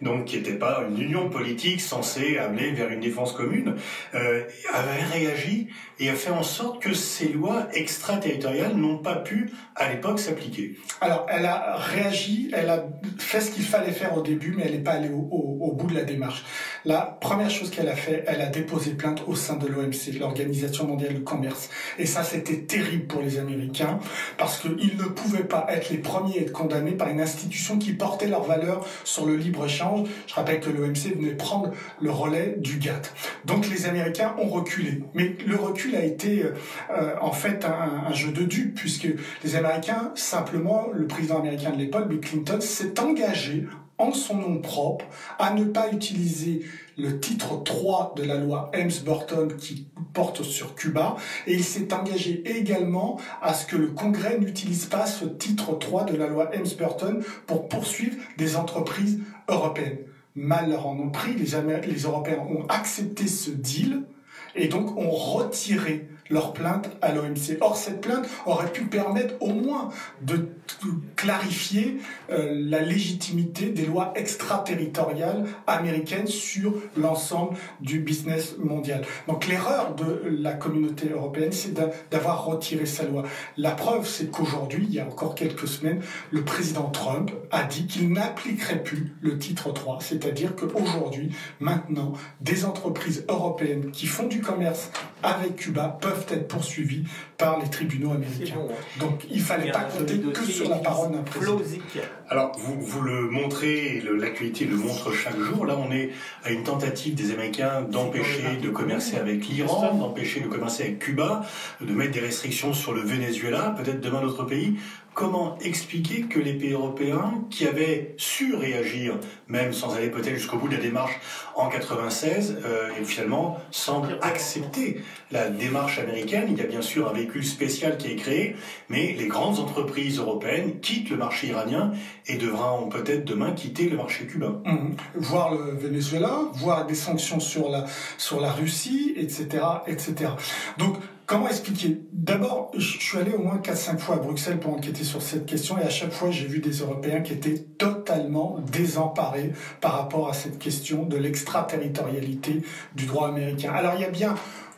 donc qui n'était pas une union politique censée amener vers une défense commune, avait réagi et a fait en sorte que ces lois extraterritoriales n'ont pas pu, à l'époque, s'appliquer. Alors, elle a réagi, elle a fait ce qu'il fallait faire au début, mais elle n'est pas allée au bout de la démarche. La première chose qu'elle a fait, elle a déposé plainte au sein de l'OMC, l'Organisation mondiale du commerce. Et ça, c'était terrible pour les Américains, parce qu'ils ne pouvaient pas être les premiers à être condamnés par une institution qui portait leurs valeurs sur le libre-échange. Je rappelle que l'OMC venait prendre le relais du GATT. Donc les Américains ont reculé. Mais le recul a été en fait un jeu de dupes, puisque les Américains, simplement, le président américain de l'époque, Bill Clinton, s'est engagé en son nom propre à ne pas utiliser le titre 3 de la loi Helms-Burton qui porte sur Cuba, et il s'est engagé également à ce que le Congrès n'utilise pas ce titre 3 de la loi Helms-Burton pour poursuivre des entreprises européennes. Mal leur en ont pris, les Européens ont accepté ce deal et donc ont retiré leur plainte à l'OMC. Or, cette plainte aurait pu permettre au moins de clarifier la légitimité des lois extraterritoriales américaines sur l'ensemble du business mondial. Donc l'erreur de la communauté européenne, c'est d'avoir retiré sa loi. La preuve, c'est qu'aujourd'hui, il y a encore quelques semaines, le président Trump a dit qu'il n'appliquerait plus le titre 3, c'est-à-dire qu'aujourd'hui, maintenant, des entreprises européennes qui font du commerce avec Cuba peuvent être poursuivis par les tribunaux américains. Bon, donc il ne fallait pas compter que sur la parole d'un président. Alors vous le montrez, l'actualité le montre chaque jour. Là on est à une tentative des Américains d'empêcher de commercer avec l'Iran, d'empêcher de commercer avec Cuba, de mettre des restrictions sur le Venezuela, peut-être demain d'autres pays. Comment expliquer que les pays européens qui avaient su réagir, même sans aller peut-être jusqu'au bout de la démarche en 96, et finalement semblent accepter la démarche américaine? Il y a bien sûr un véhicule spécial qui est créé, mais les grandes entreprises européennes quittent le marché iranien et devront peut-être demain quitter le marché cubain. Voir le Venezuela, voir des sanctions sur la Russie, etc., etc. Donc, comment expliquer? D'abord, je suis allé au moins 4-5 fois à Bruxelles pour enquêter sur cette question et à chaque fois, j'ai vu des Européens qui étaient totalement désemparés par rapport à cette question de l'extraterritorialité du droit américain. Alors, il y a bien,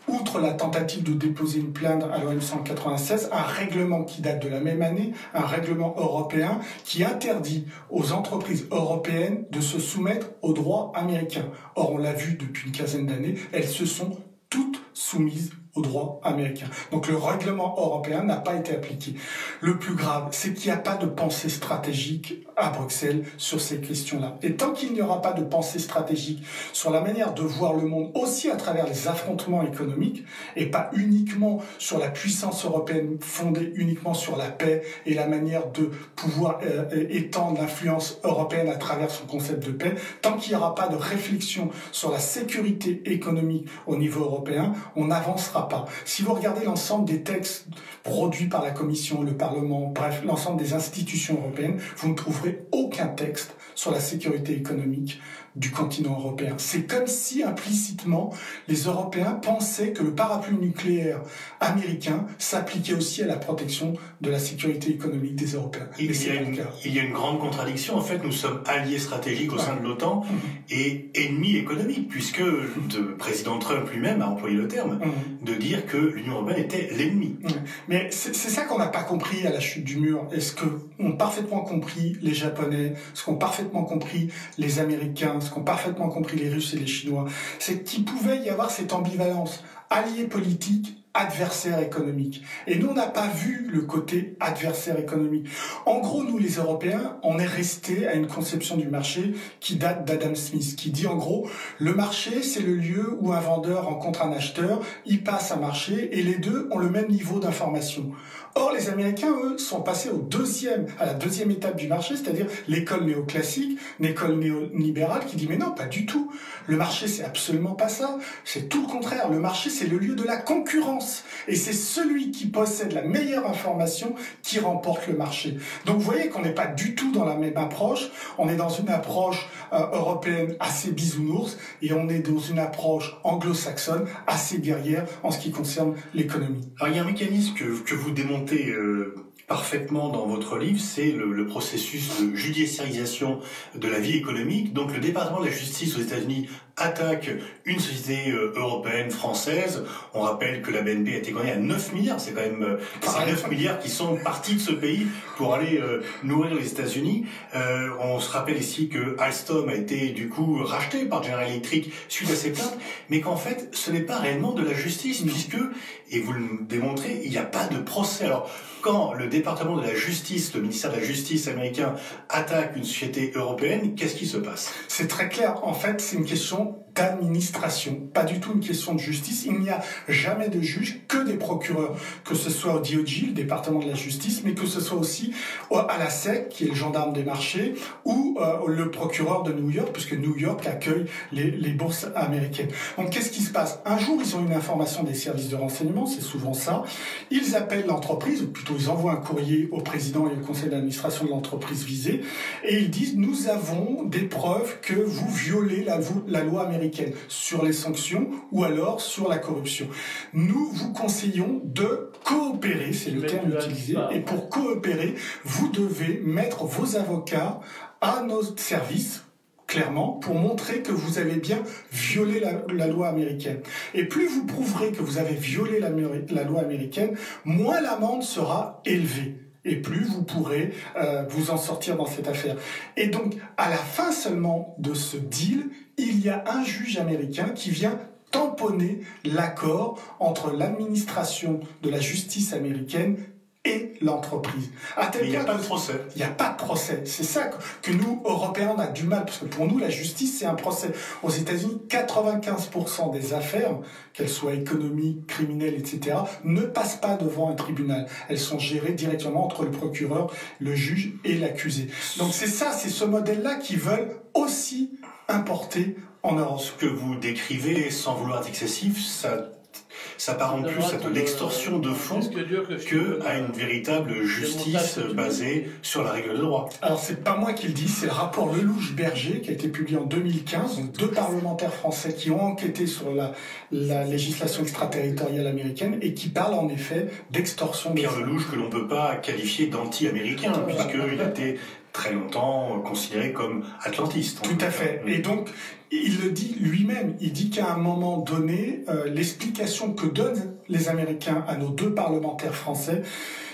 outre la tentative de déposer une plainte à l'OMC en 1996, un règlement qui date de la même année, un règlement européen qui interdit aux entreprises européennes de se soumettre au droit américain. Or, on l'a vu depuis une quinzaine d'années, elles se sont toutes soumises au droit américain. Donc le règlement européen n'a pas été appliqué. Le plus grave, c'est qu'il n'y a pas de pensée stratégique à Bruxelles sur ces questions-là. Et tant qu'il n'y aura pas de pensée stratégique sur la manière de voir le monde aussi à travers les affrontements économiques et pas uniquement sur la puissance européenne fondée uniquement sur la paix et la manière de pouvoir étendre l'influence européenne à travers son concept de paix, tant qu'il n'y aura pas de réflexion sur la sécurité économique au niveau européen, on n'avancera pas. Si vous regardez l'ensemble des textes produits par la Commission, le Parlement, bref, l'ensemble des institutions européennes, vous ne trouverez aucun texte sur la sécurité économique du continent européen. C'est comme si implicitement les Européens pensaient que le parapluie nucléaire américain s'appliquait aussi à la protection de la sécurité économique des Européens. Il y a une grande contradiction. En fait, nous sommes alliés stratégiques au sein de l'OTAN et ennemis économiques, puisque le président Trump lui-même a employé le terme de dire que l'Union européenne était l'ennemi. Mais c'est ça qu'on n'a pas compris à la chute du mur. Est-ce qu'ont parfaitement compris les Japonais, ce qu'ont parfaitement compris les Américains, ce qu'ont parfaitement compris les Russes et les Chinois, c'est qu'il pouvait y avoir cette ambivalence, allié politique, adversaire économique. Et nous, on n'a pas vu le côté adversaire économique. En gros, nous, les Européens, on est restés à une conception du marché qui date d'Adam Smith, qui dit en gros, le marché, c'est le lieu où un vendeur rencontre un acheteur, il passe un marché, et les deux ont le même niveau d'information. Or, les Américains, eux, sont passés à la deuxième étape du marché, c'est-à-dire l'école néoclassique, l'école néolibérale qui dit mais non, pas du tout. Le marché, c'est absolument pas ça. C'est tout le contraire. Le marché, c'est le lieu de la concurrence. Et c'est celui qui possède la meilleure information qui remporte le marché. Donc, vous voyez qu'on n'est pas du tout dans la même approche. On est dans une approche européenne assez bisounours et on est dans une approche anglo-saxonne assez guerrière en ce qui concerne l'économie. Alors, il y a un mécanisme que vous démontez parfaitement dans votre livre, c'est le processus de judiciarisation de la vie économique. Donc le département de la justice aux États-Unis attaque une société européenne, française. On rappelle que la BNP a été condamnée à 9 milliards. C'est quand même 9 milliards qui sont partis de ce pays pour aller nourrir les États-Unis. On se rappelle ici que Alstom a été du coup racheté par General Electric suite à ces plaintes, mais qu'en fait ce n'est pas réellement de la justice puisque, et vous le démontrez, il n'y a pas de procès. Alors quand le département de la justice, le ministère de la justice américain attaque une société européenne, qu'est-ce qui se passe? C'est très clair. En fait, c'est une question d'administration, pas du tout une question de justice. Il n'y a jamais de juge, que des procureurs, que ce soit au DOJ, le département de la justice, mais que ce soit aussi à la SEC, qui est le gendarme des marchés, ou le procureur de New York, puisque New York accueille les bourses américaines. Donc qu'est-ce qui se passe? Un jour, ils ont une information des services de renseignement, c'est souvent ça. Ils appellent l'entreprise, ou plutôt ils envoient un courrier au président et au conseil d'administration de l'entreprise visée, et ils disent, nous avons des preuves que vous violez la loi américaine sur les sanctions ou alors sur la corruption. Nous vous conseillons de coopérer, c'est le terme utilisé, et pour coopérer, vous devez mettre vos avocats à nos services, clairement, pour montrer que vous avez bien violé la loi américaine. Et plus vous prouverez que vous avez violé la loi américaine, moins l'amende sera élevée. Et plus vous pourrez vous en sortir dans cette affaire. Et donc, à la fin seulement de ce deal, il y a un juge américain qui vient tamponner l'accord entre l'administration de la justice américaine et l'entreprise. Mais il n'y a pas de procès. Il n'y a pas de procès. C'est ça que nous, Européens, on a du mal, parce que pour nous, la justice, c'est un procès. Aux États-Unis, 95% des affaires, qu'elles soient économiques, criminelles, etc., ne passent pas devant un tribunal. Elles sont gérées directement entre le procureur, le juge et l'accusé. Donc c'est ça, c'est ce modèle-là qu'ils veulent aussi importer en Europe. Ce que vous décrivez, sans vouloir être excessif, ça apparente plus à de l'extorsion de fonds qu'à une véritable justice basée sur la règle de droit. Alors c'est pas moi qui le dis, c'est le rapport Lelouch-Berger qui a été publié en 2015, donc 2 parlementaires français qui ont enquêté sur la législation extraterritoriale américaine et qui parlent en effet d'extorsion. Pierre Lelouch que l'on ne peut pas qualifier d'anti-américain puisqu'il a été très longtemps considéré comme atlantiste. Tout à fait. Et donc, il le dit lui-même. Il dit qu'à un moment donné, l'explication que donnent les Américains à nos 2 parlementaires français,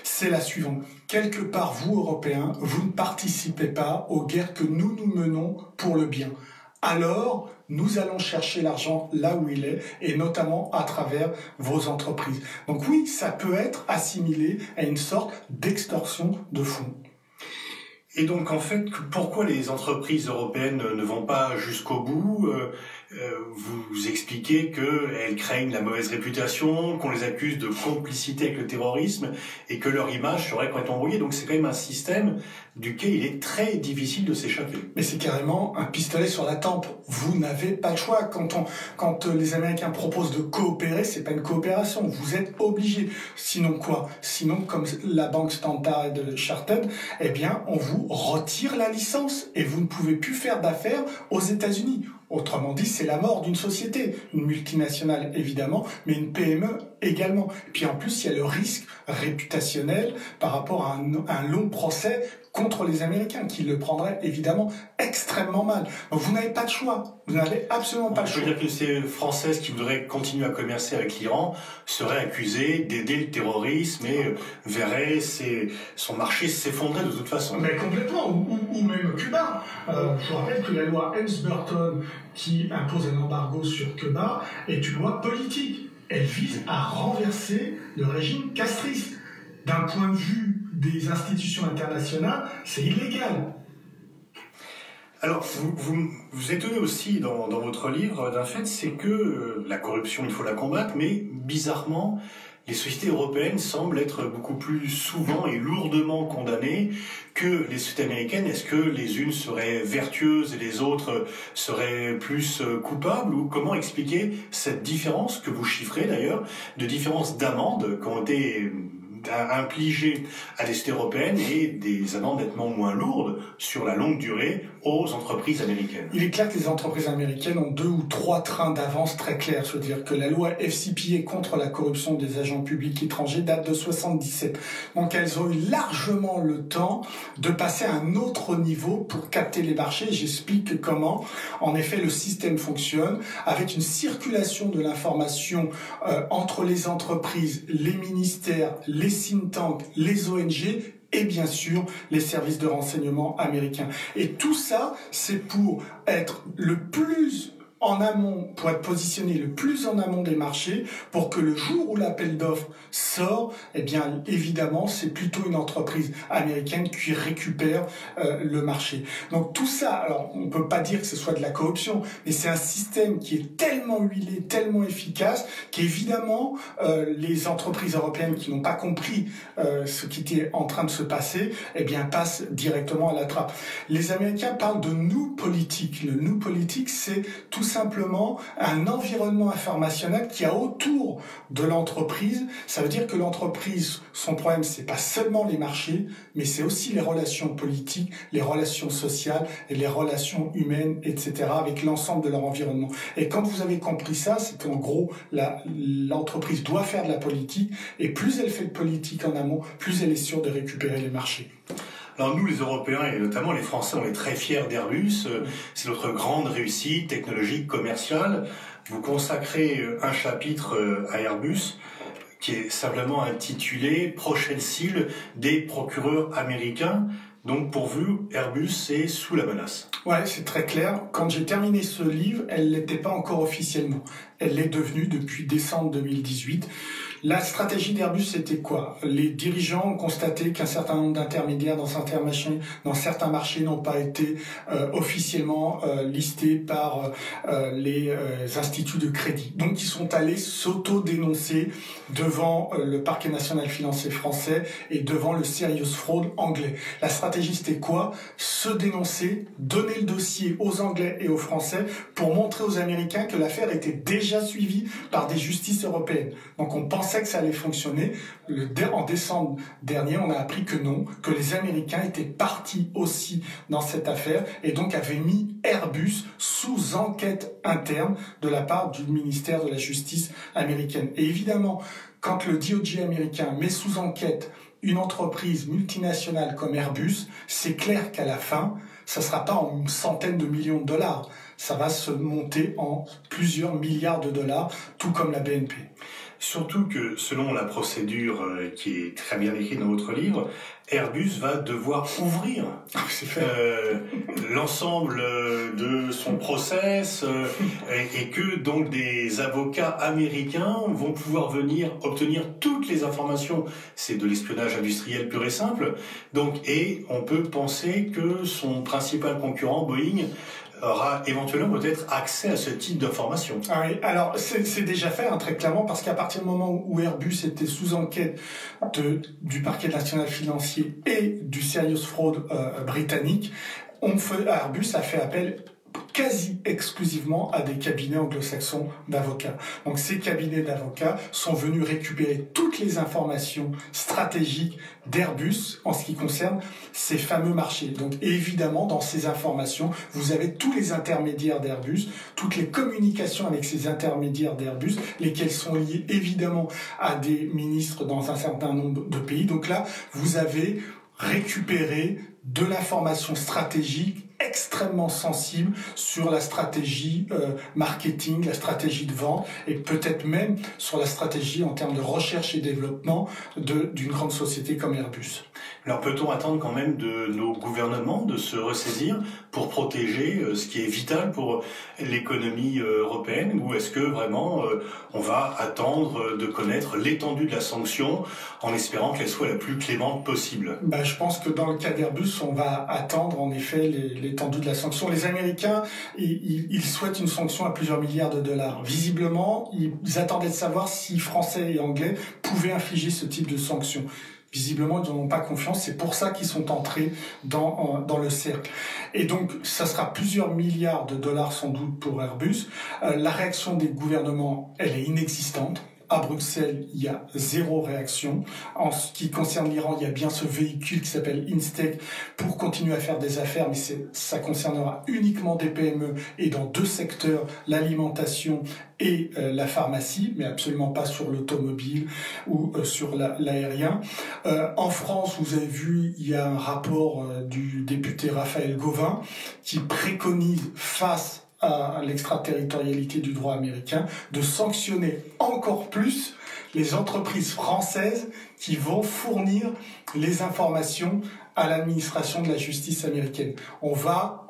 c'est la suivante. Quelque part, vous, Européens, vous ne participez pas aux guerres que nous menons pour le bien. alors nous allons chercher l'argent là où il est, et notamment à travers vos entreprises. Donc oui, ça peut être assimilé à une sorte d'extorsion de fonds. Et donc, en fait, pourquoi les entreprises européennes ne vont pas jusqu'au bout? Vous expliquez qu'elles craignent la mauvaise réputation, qu'on les accuse de complicité avec le terrorisme et que leur image serait complètement brouillée. Donc c'est quand même un système duquel il est très difficile de s'échapper. Mais c'est carrément un pistolet sur la tempe. Vous n'avez pas le choix. Quand les Américains proposent de coopérer, c'est pas une coopération. Vous êtes obligés. Sinon quoi? Sinon, comme la banque Standard Chartered, eh bien, on vous retire la licence et vous ne pouvez plus faire d'affaires aux États-Unis. Autrement dit, c'est la mort d'une société, une multinationale évidemment, mais une PME également. Puis en plus, il y a le risque réputationnel par rapport à un long procès contre les Américains, qui le prendraient évidemment extrêmement mal. Donc vous n'avez pas de choix. Vous n'avez absolument pas le choix. Je veux dire que ces Françaises qui voudraient continuer à commercer avec l'Iran seraient accusées d'aider le terrorisme et verraient son marché s'effondrer de toute façon. Mais complètement, ou même Cuba. Je vous rappelle que la loi Helms-Burton qui impose un embargo sur Cuba est une loi politique. Elle vise à renverser le régime castriste. D'un point de vue des institutions internationales, c'est illégal. Alors, vous étonnez aussi dans votre livre d'un fait, c'est que la corruption, il faut la combattre, mais bizarrement, les sociétés européennes semblent être beaucoup plus souvent et lourdement condamnées que les sociétés américaines. Est-ce que les unes seraient vertueuses et les autres seraient plus coupables? Ou comment expliquer cette différence, que vous chiffrez d'ailleurs, de différence d'amendes qui ont été infligées à des sociétés européennes et des amendes nettement moins lourdes sur la longue durée aux entreprises américaines? Il est clair que les entreprises américaines ont 2 ou 3 trains d'avance très clairs. C'est-à-dire que la loi FCPA contre la corruption des agents publics étrangers date de 77. Donc elles ont eu largement le temps de passer à un autre niveau pour capter les marchés. J'explique comment, en effet, le système fonctionne avec une circulation de l'information entre les entreprises, les ministères, les think tanks, les ONG et bien sûr les services de renseignement américains. Et tout ça, c'est pour être le plus en amont, pour être positionné le plus en amont des marchés, pour que le jour où l'appel d'offres sort, eh bien évidemment c'est plutôt une entreprise américaine qui récupère le marché. Donc tout ça, alors on peut pas dire que ce soit de la corruption, mais c'est un système qui est tellement huilé, tellement efficace, qu'évidemment les entreprises européennes qui n'ont pas compris ce qui était en train de se passer, eh bien passent directement à la trappe. Les Américains parlent de nous politique. Le nous politique, c'est tout simplement un environnement informationnel qui a autour de l'entreprise. Ça veut dire que l'entreprise, son problème, c'est pas seulement les marchés, mais c'est aussi les relations politiques, les relations sociales et les relations humaines, etc., avec l'ensemble de leur environnement. Et quand vous avez compris ça, c'est qu'en gros, l'entreprise doit faire de la politique, et plus elle fait de politique en amont, plus elle est sûre de récupérer les marchés. Alors nous, les Européens, et notamment les Français, on est très fiers d'Airbus. C'est notre grande réussite technologique, commerciale. Vous consacrez un chapitre à Airbus qui est simplement intitulé « Prochaine cible des procureurs américains ». Donc pour vous, Airbus est sous la menace. Ouais, c'est très clair. Quand j'ai terminé ce livre, elle l'était pas encore officiellement. Elle l'est devenue depuis décembre 2018. La stratégie d'Airbus, c'était quoi? Les dirigeants ont constaté qu'un certain nombre d'intermédiaires dans certains marchés n'ont pas été officiellement listés par les instituts de crédit. Donc, ils sont allés s'auto-dénoncer devant le parquet national financier français et devant le Serious Fraud anglais. La stratégie, c'était quoi? Se dénoncer, donner le dossier aux Anglais et aux Français pour montrer aux Américains que l'affaire était déjà suivie par des justices européennes. Donc, on pensait que ça allait fonctionner. En décembre dernier, on a appris que non, que les Américains étaient partis aussi dans cette affaire et donc avaient mis Airbus sous enquête interne de la part du ministère de la Justice américaine. Et évidemment, quand le DOJ américain met sous enquête une entreprise multinationale comme Airbus, c'est clair qu'à la fin, ça ne sera pas en centaines de millions de dollars. Ça va se monter en plusieurs milliards de dollars, tout comme la BNP. Surtout que, selon la procédure qui est très bien écrite dans votre livre, Airbus va devoir ouvrir l'ensemble de son process et que donc des avocats américains vont pouvoir venir obtenir toutes les informations. C'est de l'espionnage industriel pur et simple. Donc, et on peut penser que son principal concurrent, Boeing, aura éventuellement peut-être accès à ce type d'informations. Ah oui, alors c'est déjà fait très clairement, parce qu'à partir du moment où Airbus était sous enquête du parquet national financier et du Serious Fraud britannique, Airbus a fait appel quasi exclusivement à des cabinets anglo-saxons d'avocats. Donc ces cabinets d'avocats sont venus récupérer toutes les informations stratégiques d'Airbus en ce qui concerne ces fameux marchés. Donc évidemment, dans ces informations, vous avez tous les intermédiaires d'Airbus, toutes les communications avec ces intermédiaires d'Airbus, lesquels sont liés évidemment à des ministres dans un certain nombre de pays. Donc là, vous avez récupéré de l'information stratégique extrêmement sensible sur la stratégie marketing, la stratégie de vente et peut-être même sur la stratégie en termes de recherche et développement d'une grande société comme Airbus. Alors peut-on attendre quand même de nos gouvernements de se ressaisir pour protéger ce qui est vital pour l'économie européenne, ou est-ce que vraiment on va attendre de connaître l'étendue de la sanction en espérant qu'elle soit la plus clémente possible? Je pense que dans le cas d'Airbus, on va attendre en effet l'étendue de la sanction. Les Américains, ils souhaitent une sanction à plusieurs milliards de dollars. Visiblement, ils attendaient de savoir si Français et Anglais pouvaient infliger ce type de sanctions. Visiblement, ils n'en ont pas confiance. C'est pour ça qu'ils sont entrés dans le cercle. Et donc, ça sera plusieurs milliards de dollars sans doute pour Airbus. La réaction des gouvernements, elle est inexistante. À Bruxelles, il y a zéro réaction. En ce qui concerne l'Iran, il y a bien ce véhicule qui s'appelle Instec pour continuer à faire des affaires, mais ça concernera uniquement des PME et dans deux secteurs, l'alimentation et la pharmacie, mais absolument pas sur l'automobile ou sur l'aérien. En France, vous avez vu, il y a un rapport du député Raphaël Gauvain qui préconise face à l'extraterritorialité du droit américain, de sanctionner encore plus les entreprises françaises qui vont fournir les informations à l'administration de la justice américaine. On va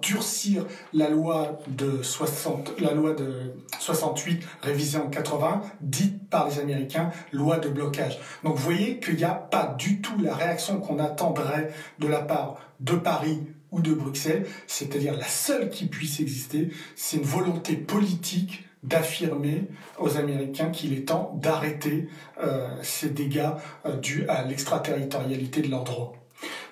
durcir la loi de 68 révisée en 80, dite par les Américains loi de blocage. Donc vous voyez qu'il n'y a pas du tout la réaction qu'on attendrait de la part de Paris ou de Bruxelles, c'est-à-dire la seule qui puisse exister, c'est une volonté politique d'affirmer aux Américains qu'il est temps d'arrêter ces dégâts dus à l'extraterritorialité de leurs droits.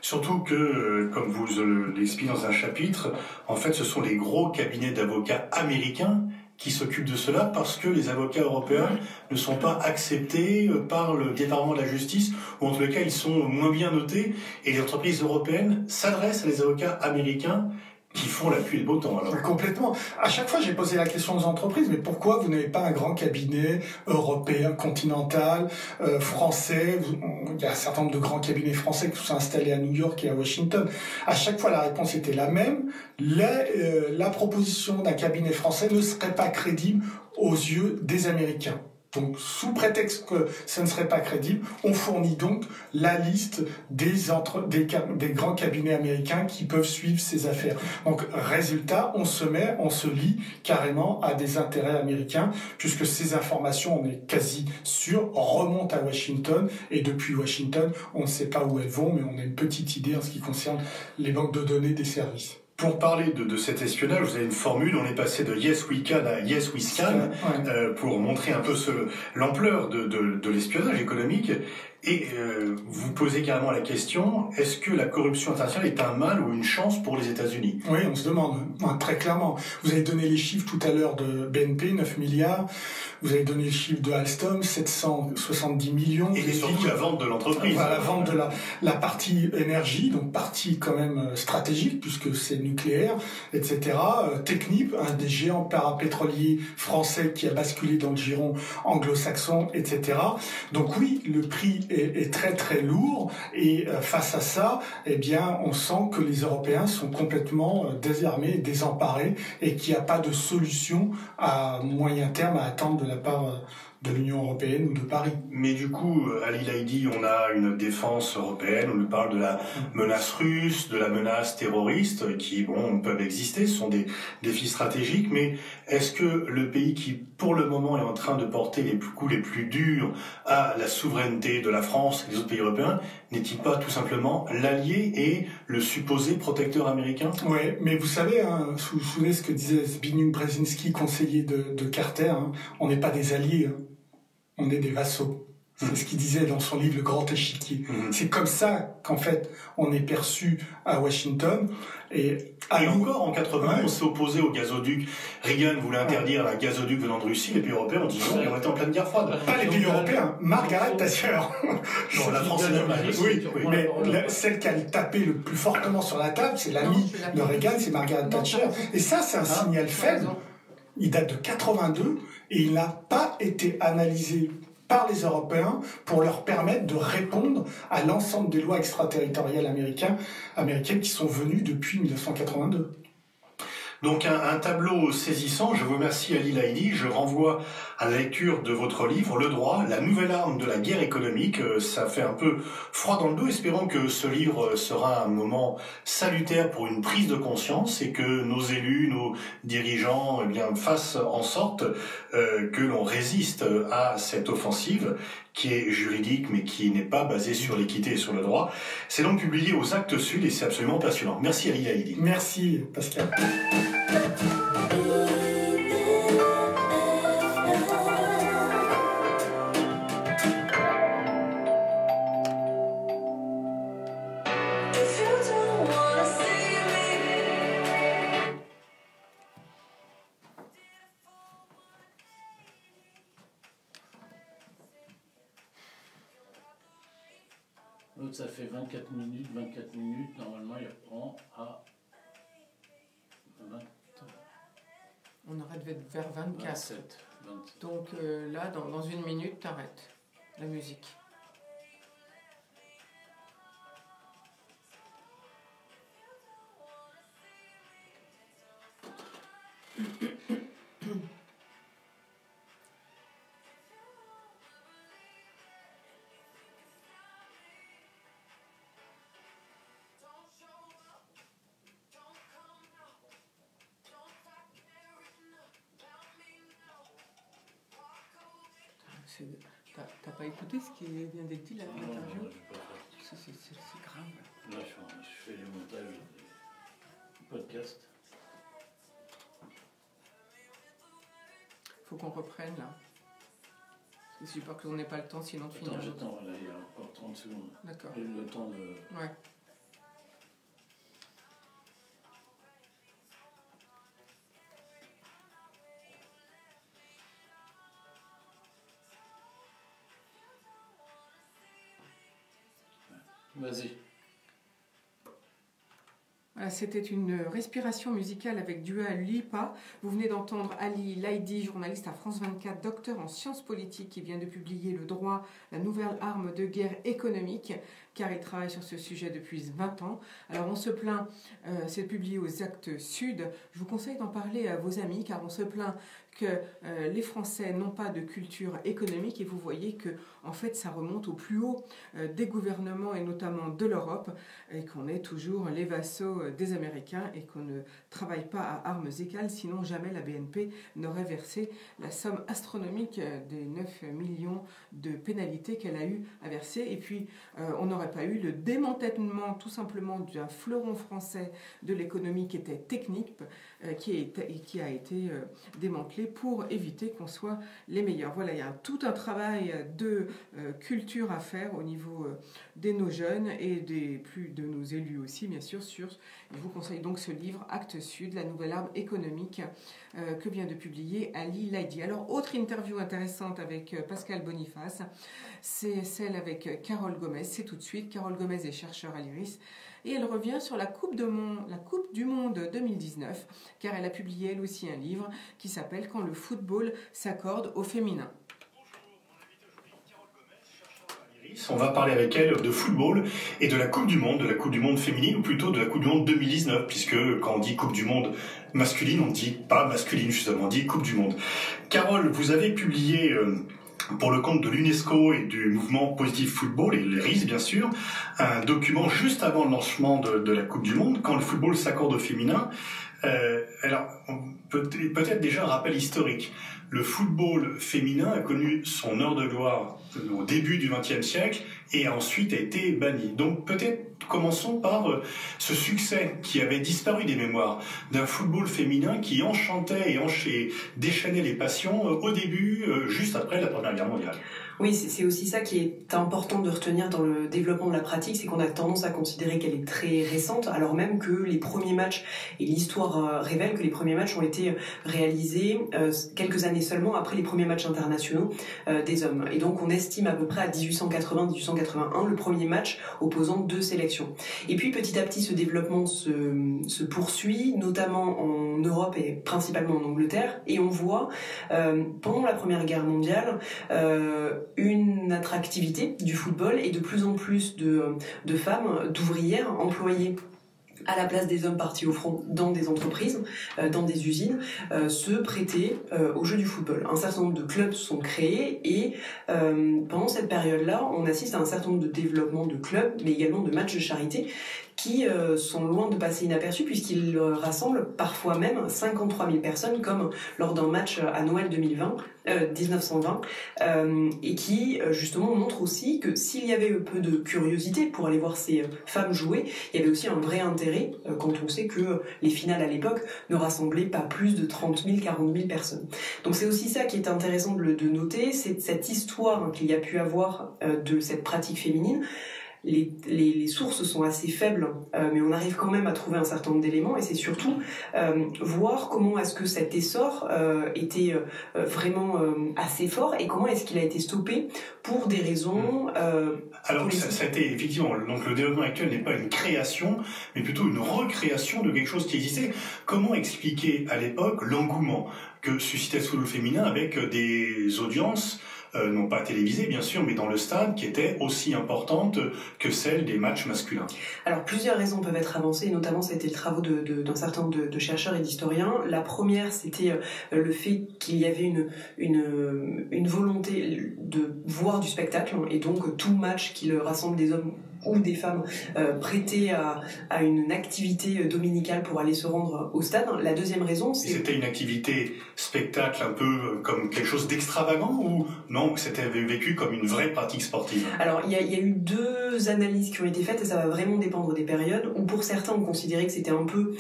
Surtout que, comme vous l'expliquez dans un chapitre, en fait, ce sont les gros cabinets d'avocats américains qui s'occupent de cela parce que les avocats européens ne sont pas acceptés par le département de la justice, ou en tout cas ils sont moins bien notés, et les entreprises européennes s'adressent à les avocats américains qui font la pluie et le beau temps. Alors. Complètement. À chaque fois, j'ai posé la question aux entreprises, mais pourquoi vous n'avez pas un grand cabinet européen, continental, français? Il y a un certain nombre de grands cabinets français qui sont installés à New York et à Washington. À chaque fois, la réponse était la même. La proposition d'un cabinet français ne serait pas crédible aux yeux des Américains. Donc, sous prétexte que ça ne serait pas crédible, on fournit donc la liste des grands cabinets américains qui peuvent suivre ces affaires. Donc, résultat, on se lie carrément à des intérêts américains, puisque ces informations, on est quasi sûr, remontent à Washington, et depuis Washington, on ne sait pas où elles vont, mais on a une petite idée en ce qui concerne les banques de données des services. Pour parler de cet espionnage, vous avez une formule, on est passé de Yes We Can à Yes We Scan, pour montrer un peu l'ampleur de l'espionnage économique. Et vous posez carrément la question, est-ce que la corruption internationale est un mal ou une chance pour les États-Unis? Oui, on se demande, très clairement. Vous avez donné les chiffres tout à l'heure de BNP, 9 milliards. Vous avez donné le chiffre de Alstom, 770 millions. Et surtout la vente de l'entreprise. Voilà, la vente de la partie énergie, donc partie quand même stratégique, puisque c'est nucléaire, etc. Technip, un des géants parapétroliers français qui a basculé dans le giron anglo-saxon, etc. Donc oui, le prix est très très lourd, et face à ça, eh bien, on sent que les Européens sont complètement désarmés, désemparés, et qu'il n'y a pas de solution à moyen terme à attendre de la part de l'Union européenne ou de Paris. Mais du coup, Ali Laïdi, on a une défense européenne, on nous parle de la menace russe, de la menace terroriste, qui, bon, peuvent exister, ce sont des défis stratégiques, mais est-ce que le pays qui, pour le moment, est en train de porter les coups les plus durs à la souveraineté de la France et des autres pays européens, n'est-il pas tout simplement l'allié et le supposé protecteur américain? Oui, mais vous savez, hein, vous vous souvenez ce que disait Zbigniew Brzezinski, conseiller de Carter, hein, on n'est pas des alliés, hein, on est des vassaux. C'est ce qu'il disait dans son livre Le Grand Échiquier. C'est comme ça qu'en fait on est perçu à Washington. Et encore en 80, on s'est opposé au gazoduc. Reagan voulait interdire un gazoduc venant de Russie. Les pays européens ont dit non, et on était en pleine guerre froide. Pas les pays européens, Margaret Thatcher. Non, la France et l'Allemagne. Oui, mais celle qui a tapé le plus fortement sur la table, c'est l'ami de Reagan, c'est Margaret Thatcher. Et ça, c'est un signal faible. Il date de 82 et il n'a pas été analysé par les Européens pour leur permettre de répondre à l'ensemble des lois extraterritoriales américaines qui sont venues depuis 1982. Donc un tableau saisissant. Je vous remercie Ali Laïdi. Je renvoie à la lecture de votre livre Le droit, la nouvelle arme de la guerre économique. Ça fait un peu froid dans le dos. Espérons que ce livre sera un moment salutaire pour une prise de conscience et que nos élus, nos dirigeants, eh bien, fassent en sorte que l'on résiste à cette offensive qui est juridique mais qui n'est pas basée sur l'équité et sur le droit. C'est donc publié aux Actes Sud et c'est absolument passionnant. Merci Ali Laïdi. Merci Pascal. L'autre, ça fait 24 minutes. Normalement, il reprend à 20. On arrête vers 24. 27. Donc là, dans une minute, t'arrêtes la musique. T'as pas écouté ce qui vient d'être dit là, l'interview? C'est grave. Là, je fais les montages des podcasts. Faut qu'on reprenne là. Je sais pas qu'on n'ait pas le temps sinon de finir. J'attends, là, il y a encore 30 secondes. D'accord. Et le temps de... Ouais. Vas-y. Voilà, c'était une respiration musicale avec Dua Lipa. Vous venez d'entendre Ali Laïdi, journaliste à France 24, docteur en sciences politiques, qui vient de publier Le droit, la nouvelle arme de guerre économique, car il travaille sur ce sujet depuis 20 ans. Alors on se plaint, c'est publié aux Actes Sud. Je vous conseille d'en parler à vos amis, car on se plaint que les Français n'ont pas de culture économique, et vous voyez que en fait ça remonte au plus haut des gouvernements et notamment de l'Europe, et qu'on est toujours les vassaux des Américains et qu'on ne travaille pas à armes égales, sinon jamais la BNP n'aurait versé la somme astronomique des 9 millions de pénalités qu'elle a eu à verser. Et puis on n'aurait pas eu le démantèlement tout simplement d'un fleuron français de l'économie qui était technique, qui a été démantelé pour éviter qu'on soit les meilleurs. Voilà, il y a tout un travail de culture à faire au niveau de nos jeunes et de nos élus aussi, bien sûr. Je vous conseille donc ce livre, Actes Sud, la nouvelle arme économique, que vient de publier Ali Laïdi. Alors, autre interview intéressante avec Pascal Boniface, c'est celle avec Carole Gomez. C'est tout de suite. Carole Gomez est chercheure à l'IRIS. Et elle revient sur la Coupe du Monde 2019, car elle a publié elle aussi un livre qui s'appelle « Quand le football s'accorde au féminin ». On va parler avec elle de football et de la Coupe du Monde féminine, ou plutôt de la Coupe du Monde 2019, puisque quand on dit Coupe du Monde masculine, on ne dit pas masculine justement, on dit Coupe du Monde. Carole, vous avez publié pour le compte de l'UNESCO et du mouvement Positive Football, et les RIS bien sûr, un document juste avant le lancement de la Coupe du Monde, quand le football s'accorde au féminin. Alors, peut-être déjà un rappel historique. Le football féminin a connu son heure de gloire au début du XXe siècle et ensuite a été banni. Donc peut-être commençons par ce succès qui avait disparu des mémoires d'un football féminin qui enchantait et déchaînait les passions au début, juste après la Première Guerre mondiale. Oui, c'est aussi ça qui est important de retenir dans le développement de la pratique, c'est qu'on a tendance à considérer qu'elle est très récente, alors même que les premiers matchs, et l'histoire révèle que les premiers matchs ont été réalisés quelques années seulement après les premiers matchs internationaux des hommes. Et donc on estime à peu près à 1880-1881 le premier match opposant deux sélections. Et puis petit à petit ce développement se poursuit, notamment en Europe et principalement en Angleterre, et on voit pendant la Première Guerre mondiale une attractivité du football et de plus en plus de femmes, d'ouvrières employées à la place des hommes partis au front dans des entreprises, dans des usines, se prêter au jeu du football. Un certain nombre de clubs sont créés et pendant cette période-là, on assiste à un certain nombre de développements de clubs, mais également de matchs de charité qui sont loin de passer inaperçus puisqu'ils rassemblent parfois même 53 000 personnes comme lors d'un match à Noël 1920 et qui justement montre aussi que s'il y avait peu de curiosité pour aller voir ces femmes jouer, il y avait aussi un vrai intérêt quand on sait que les finales à l'époque ne rassemblaient pas plus de 30 000, 40 000 personnes. Donc c'est aussi ça qui est intéressant de noter, c'est cette histoire qu'il y a pu avoir de cette pratique féminine. Les sources sont assez faibles, mais on arrive quand même à trouver un certain nombre d'éléments et c'est surtout voir comment est-ce que cet essor était vraiment assez fort et comment est-ce qu'il a été stoppé pour des raisons... Alors ça a été effectivement, donc le développement actuel n'est pas une création, mais plutôt une recréation de quelque chose qui existait. Comment expliquer à l'époque l'engouement que suscitait ce football féminin avec des audiences non pas télévisées bien sûr, mais dans le stade, qui étaient aussi importantes que celles des matchs masculins? Alors plusieurs raisons peuvent être avancées, notamment c'était le travail d'un certain nombre de chercheurs et d'historiens. La première, c'était le fait qu'il y avait une volonté de voir du spectacle, et donc tout match qui rassemble des hommes ou des femmes prêtées à une activité dominicale pour aller se rendre au stade. La deuxième raison, c'est... C'était une activité spectacle un peu comme quelque chose d'extravagant ou non, c'était vécu comme une vraie pratique sportive? Alors, il y a eu deux analyses qui ont été faites et ça va vraiment dépendre des périodes où pour certains on considérait que c'était un peu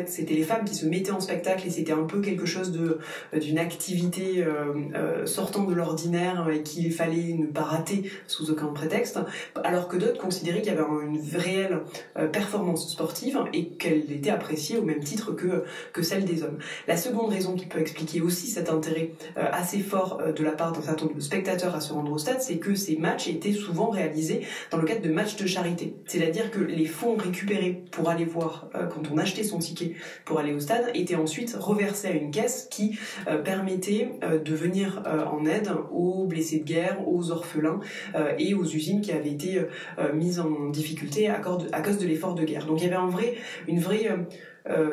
c'était les femmes qui se mettaient en spectacle et c'était un peu quelque chose d'une activité sortant de l'ordinaire et qu'il fallait ne pas rater sous aucun prétexte, alors que d'autres considéraient qu'il y avait une réelle performance sportive et qu'elle était appréciée au même titre que celle des hommes. La seconde raison qui peut expliquer aussi cet intérêt assez fort de la part d'un certain nombre de spectateurs à se rendre au stade, c'est que ces matchs étaient souvent réalisés dans le cadre de matchs de charité. C'est-à-dire que les fonds récupérés pour aller voir, quand on achetait son ticket pour aller au stade, étaient ensuite reversés à une caisse qui permettait de venir en aide aux blessés de guerre, aux orphelins et aux usines qui avaient été mises en difficulté à cause de l'effort de guerre. Donc il y avait une vraie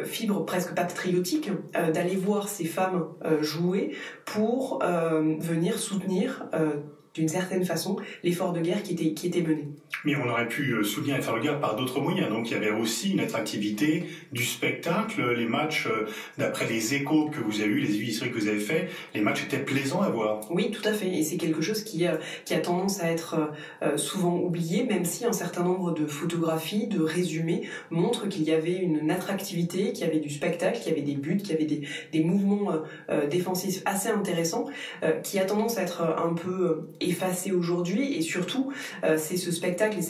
fibre presque patriotique d'aller voir ces femmes jouer pour venir soutenir d'une certaine façon l'effort de guerre qui était mené. Mais on aurait pu soutenir l'effort de guerre par d'autres moyens. Donc il y avait aussi une attractivité du spectacle. Les matchs, d'après les échos que vous avez eus, les études historiques que vous avez fait, les matchs étaient plaisants à voir. Oui, tout à fait. Et c'est quelque chose qui a tendance à être souvent oublié, même si un certain nombre de photographies, de résumés montrent qu'il y avait une attractivité, qu'il y avait du spectacle, qu'il y avait des buts, qu'il y avait des mouvements défensifs assez intéressants, qui a tendance à être un peu effacé aujourd'hui. Et surtout, c'est ce spectacle et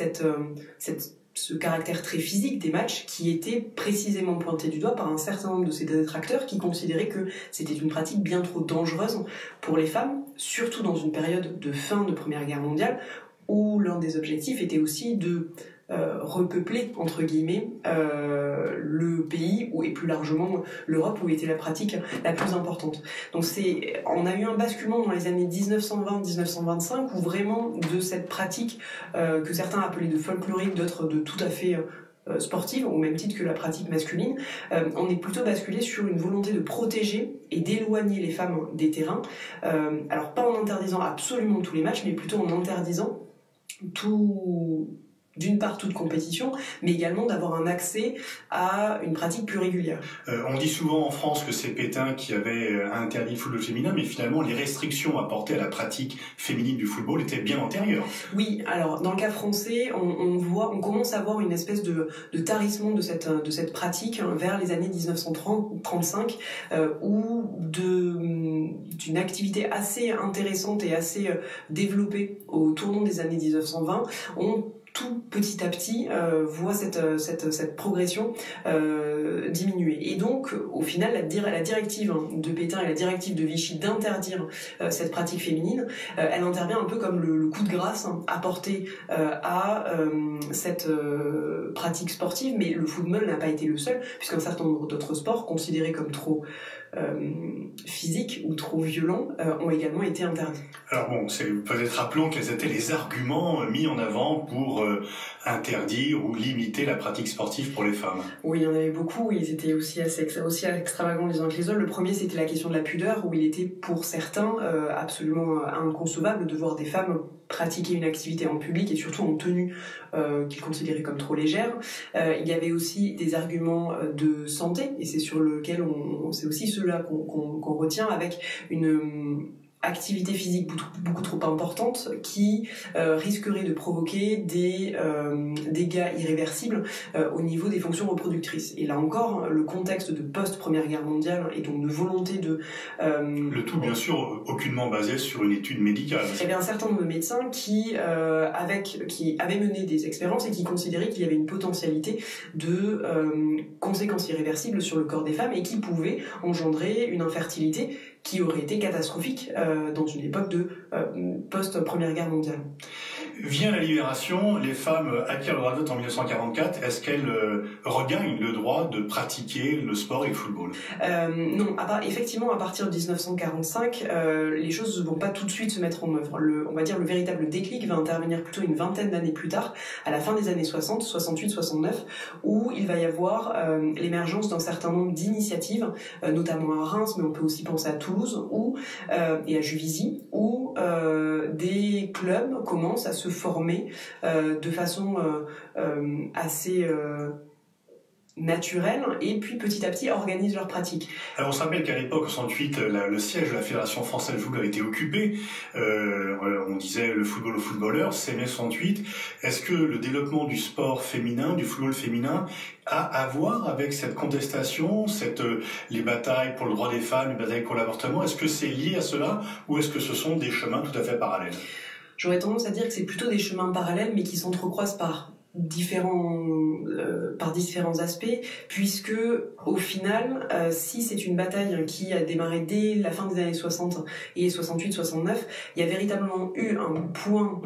ce caractère très physique des matchs qui était précisément pointé du doigt par un certain nombre de ces détracteurs qui considéraient que c'était une pratique bien trop dangereuse pour les femmes, surtout dans une période de fin de Première Guerre mondiale où l'un des objectifs était aussi de repeupler, entre guillemets, le pays et plus largement l'Europe où était la pratique la plus importante. Donc on a eu un basculement dans les années 1920-1925 où vraiment de cette pratique que certains appelaient de folklorique, d'autres de tout à fait sportive, au même titre que la pratique masculine. On est plutôt basculé sur une volonté de protéger et d'éloigner les femmes des terrains. Alors pas en interdisant absolument tous les matchs, mais plutôt en interdisant d'une part toute compétition, mais également d'avoir un accès à une pratique plus régulière. On dit souvent en France que c'est Pétain qui avait interdit le football féminin, mais finalement les restrictions apportées à la pratique féminine du football étaient bien antérieures. Oui, alors dans le cas français, on commence à voir une espèce de tarissement de cette pratique vers les années 1930-35, où d'une activité assez intéressante et assez développée au tournant des années 1920, on tout petit à petit voit cette progression diminuer. Et donc, au final, la directive de Pétain et la directive de Vichy d'interdire cette pratique féminine, elle intervient un peu comme le coup de grâce apporté à cette pratique sportive, mais le football n'a pas été le seul, puisqu'un certain nombre d'autres sports considérés comme trop physiques ou trop violents ont également été interdits. Alors bon, peut-être rappelons quels étaient les arguments mis en avant pour interdire ou limiter la pratique sportive pour les femmes. Oui, il y en avait beaucoup, ils étaient aussi extravagants les uns que les autres. Le premier, c'était la question de la pudeur, où il était pour certains absolument inconcevable de voir des femmes pratiquer une activité en public et surtout en tenue qu'ils considéraient comme trop légère. Il y avait aussi des arguments de santé, et c'est sur lequel c'est aussi ceux-là qu'on retient, avec une activité physique beaucoup trop importante qui risquerait de provoquer des dégâts irréversibles au niveau des fonctions reproductrices. Et là encore, le contexte de post-Première Guerre mondiale et donc de volonté de... Le tout, bien sûr, aucunement basé sur une étude médicale. Il y avait un certain nombre de médecins qui avaient mené des expériences et qui considéraient qu'il y avait une potentialité de conséquences irréversibles sur le corps des femmes et qui pouvaient engendrer une infertilité qui aurait été catastrophique dans une époque de post-Première Guerre mondiale. Vient la libération, les femmes acquièrent le droit de vote en 1944. Est-ce qu'elles regagnent le droit de pratiquer le sport et le football ? Non, effectivement, à partir de 1945, les choses ne vont pas tout de suite se mettre en œuvre. On va dire le véritable déclic va intervenir plutôt une vingtaine d'années plus tard, à la fin des années 60, 68, 69, où il va y avoir l'émergence d'un certain nombre d'initiatives, notamment à Reims, mais on peut aussi penser à Toulouse et à Juvisy, où des clubs commencent à se former de façon assez naturelle et puis petit à petit organisent leur pratique. Alors on se rappelle qu'à l'époque, en 68, le siège de la Fédération française de football a été occupé. On disait le football aux footballeurs, c'est mai 68. Est-ce que le développement du sport féminin, du football féminin, a à voir avec cette contestation, les batailles pour le droit des femmes, les batailles pour l'avortement? Est-ce que c'est lié à cela ou est-ce que ce sont des chemins tout à fait parallèles? J'aurais tendance à dire que c'est plutôt des chemins parallèles mais qui s'entrecroisent par différents aspects, puisque au final, si c'est une bataille qui a démarré dès la fin des années 60 et 68-69, il y a véritablement eu un point,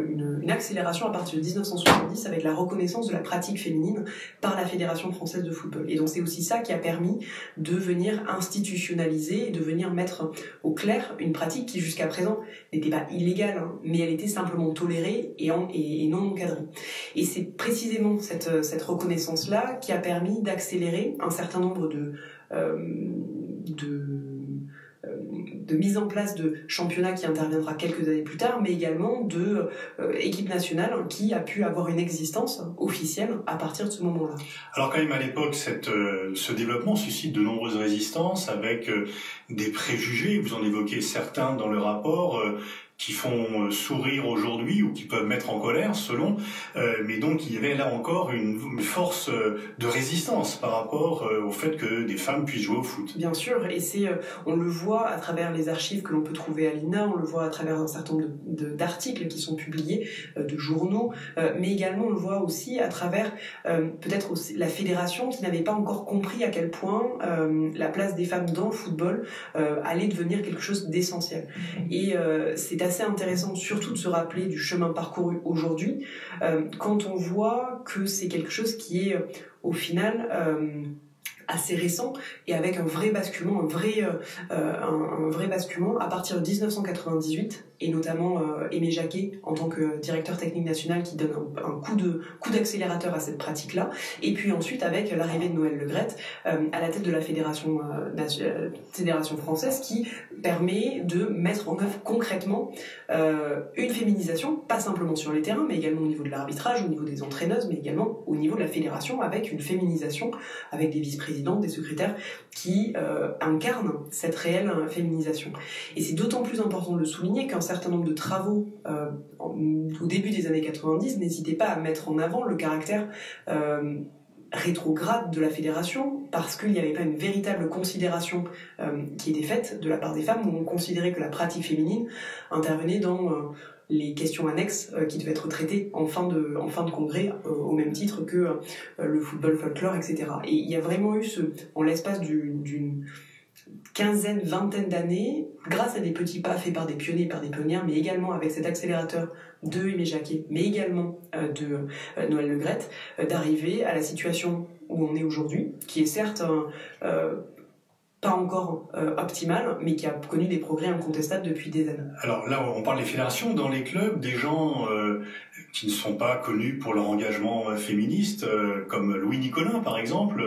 une accélération à partir de 1970 avec la reconnaissance de la pratique féminine par la Fédération française de football. Et donc c'est aussi ça qui a permis de venir institutionnaliser et de venir mettre au clair une pratique qui jusqu'à présent n'était pas illégale, mais elle était simplement tolérée et non encadrée. Et c'est précisément cette reconnaissance-là qui a permis d'accélérer un certain nombre de mise en place de championnats qui interviendra quelques années plus tard, mais également de équipe nationale qui a pu avoir une existence officielle à partir de ce moment-là. Alors quand même à l'époque, ce développement suscite de nombreuses résistances avec des préjugés, vous en évoquez certains dans le rapport, qui font sourire aujourd'hui ou qui peuvent mettre en colère selon, mais donc il y avait là encore une force de résistance par rapport au fait que des femmes puissent jouer au foot. Bien sûr, et on le voit à travers les archives que l'on peut trouver à l'INA, on le voit à travers un certain nombre d'articles qui sont publiés, de journaux, mais également on le voit aussi à travers peut-être aussi la fédération qui n'avait pas encore compris à quel point la place des femmes dans le football allait devenir quelque chose d'essentiel. Et c'est assez intéressant surtout de se rappeler du chemin parcouru aujourd'hui quand on voit que c'est quelque chose qui est au final assez récent et avec un vrai basculement, un vrai basculement à partir de 1998 et notamment Aimé Jacquet en tant que directeur technique national qui donne un coup d'accélérateur à cette pratique-là, et puis ensuite avec l'arrivée de Noël Le Graët à la tête de la fédération française qui permet de mettre en œuvre concrètement une féminisation, pas simplement sur les terrains mais également au niveau de l'arbitrage, au niveau des entraîneuses, mais également au niveau de la fédération avec une féminisation, avec des vice-présidents, des secrétaires qui incarnent cette réelle féminisation. Et c'est d'autant plus important de le souligner qu'un certain nombre de travaux au début des années 90 n'hésitaient pas à mettre en avant le caractère rétrograde de la fédération parce qu'il n'y avait pas une véritable considération qui était faite de la part des femmes où on considérait que la pratique féminine intervenait dans les questions annexes qui devaient être traitées en fin de congrès au même titre que le football folklore, etc. Et il y a vraiment eu en l'espace d'une quinzaine, vingtaine d'années, grâce à des petits pas faits par des pionniers, par des pionnières, mais également avec cet accélérateur de Aimé Jacquet, mais également de Noël Le Graët, d'arriver à la situation où on est aujourd'hui, qui est certes pas encore optimale, mais qui a connu des progrès incontestables depuis des années. Alors là, on parle des fédérations. Dans les clubs, des gens qui ne sont pas connus pour leur engagement féministe, comme Louis Nicolin par exemple,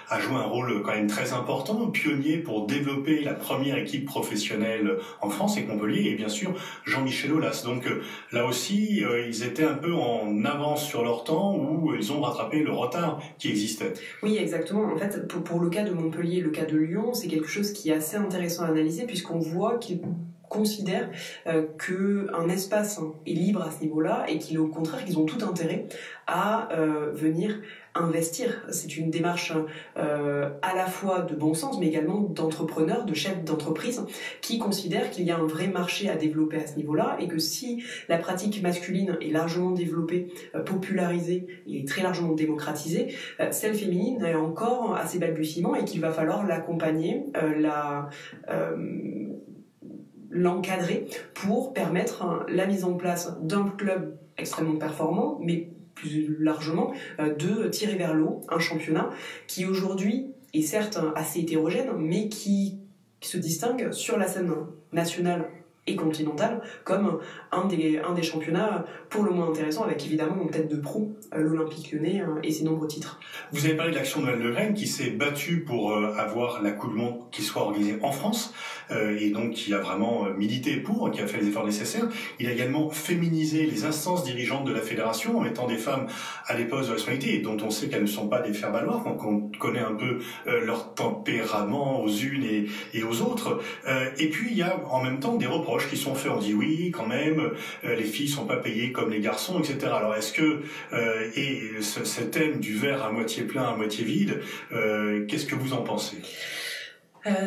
a joué un rôle quand même très important, pionnier pour développer la première équipe professionnelle en France avec Montpellier, et bien sûr Jean-Michel Aulas. Donc là aussi, ils étaient un peu en avance sur leur temps, où ils ont rattrapé le retard qui existait. Oui, exactement. En fait, pour le cas de Montpellier, le cas de Lyon, c'est quelque chose qui est assez intéressant à analyser, puisqu'on voit qu'ils considèrent qu'un espace est libre à ce niveau-là et au contraire qu'ils ont tout intérêt à venir investir. C'est une démarche à la fois de bon sens mais également d'entrepreneurs, de chefs d'entreprise qui considèrent qu'il y a un vrai marché à développer à ce niveau-là et que si la pratique masculine est largement développée, popularisée et très largement démocratisée, celle féminine est encore à ses balbutiements et qu'il va falloir l'accompagner, l'encadrer pour permettre la mise en place d'un club extrêmement performant, mais plus largement de tirer vers le haut un championnat qui aujourd'hui est certes assez hétérogène, mais qui se distingue sur la scène nationale et continentale comme un des championnats pour le moins intéressant, avec évidemment en tête de proue l'Olympique Lyonnais et ses nombreux titres. Vous avez parlé de l'action de Noël Le Graët qui s'est battu pour avoir la Coupe du Monde qui soit organisée en France et donc qui a vraiment milité pour, qui a fait les efforts nécessaires. Il a également féminisé les instances dirigeantes de la fédération en mettant des femmes à des postes de responsabilité dont on sait qu'elles ne sont pas des faire-valoir, qu'on connaît un peu leur tempérament aux unes et aux autres. Et puis il y a en même temps des reproches qui sont faits. On dit oui, quand même, les filles sont pas payées comme les garçons, etc. Alors est-ce que et ce thème du verre à moitié plein, à moitié vide, qu'est-ce que vous en pensez ?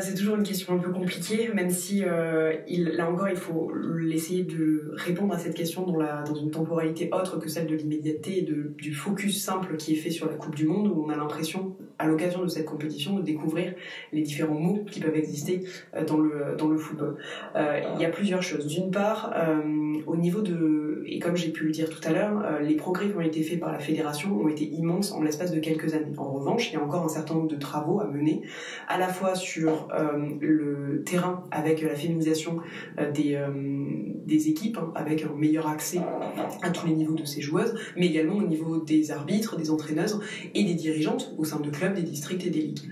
C'est toujours une question un peu compliquée, même si là encore il faut essayer de répondre à cette question dans une temporalité autre que celle de l'immédiateté et du focus simple qui est fait sur la Coupe du Monde, où on a l'impression, à l'occasion de cette compétition, de découvrir les différents mots qui peuvent exister dans le football. Il y a plusieurs choses. D'une part, au niveau et comme j'ai pu le dire tout à l'heure, les progrès qui ont été faits par la fédération ont été immenses en l'espace de quelques années. En revanche, il y a encore un certain nombre de travaux à mener, à la fois sur le terrain avec la féminisation des équipes, avec un meilleur accès à tous les niveaux de ces joueuses, mais également au niveau des arbitres, des entraîneuses et des dirigeantes au sein de clubs, des districts et des ligues.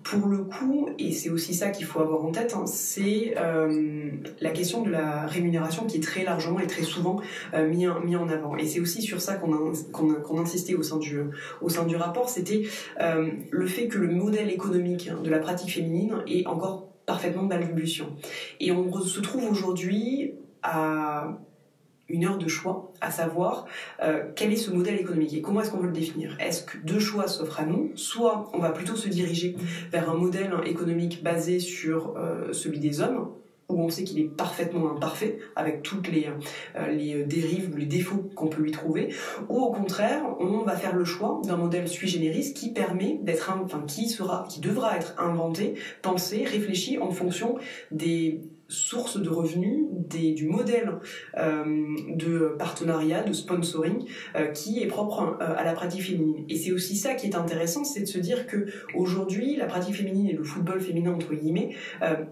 Pour le coup, et c'est aussi ça qu'il faut avoir en tête, c'est la question de la rémunération qui est très largement et très souvent mis en avant. Et c'est aussi sur ça qu'on insistait au sein du rapport, c'était le fait que le modèle économique de la pratique féminine est encore parfaitement balbutiant. Et on se trouve aujourd'hui à une heure de choix, à savoir quel est ce modèle économique et comment est-ce qu'on veut le définir. Est-ce que deux choix s'offrent à nous ? Soit on va plutôt se diriger vers un modèle économique basé sur celui des hommes, où on sait qu'il est parfaitement imparfait, avec toutes les dérives, les défauts qu'on peut lui trouver, ou au contraire, on va faire le choix d'un modèle sui generis qui permet qui devra être inventé, pensé, réfléchi en fonction des source de revenus du modèle de partenariat, de sponsoring qui est propre à la pratique féminine. Et c'est aussi ça qui est intéressant, c'est de se dire que aujourd'hui la pratique féminine et le football féminin entre guillemets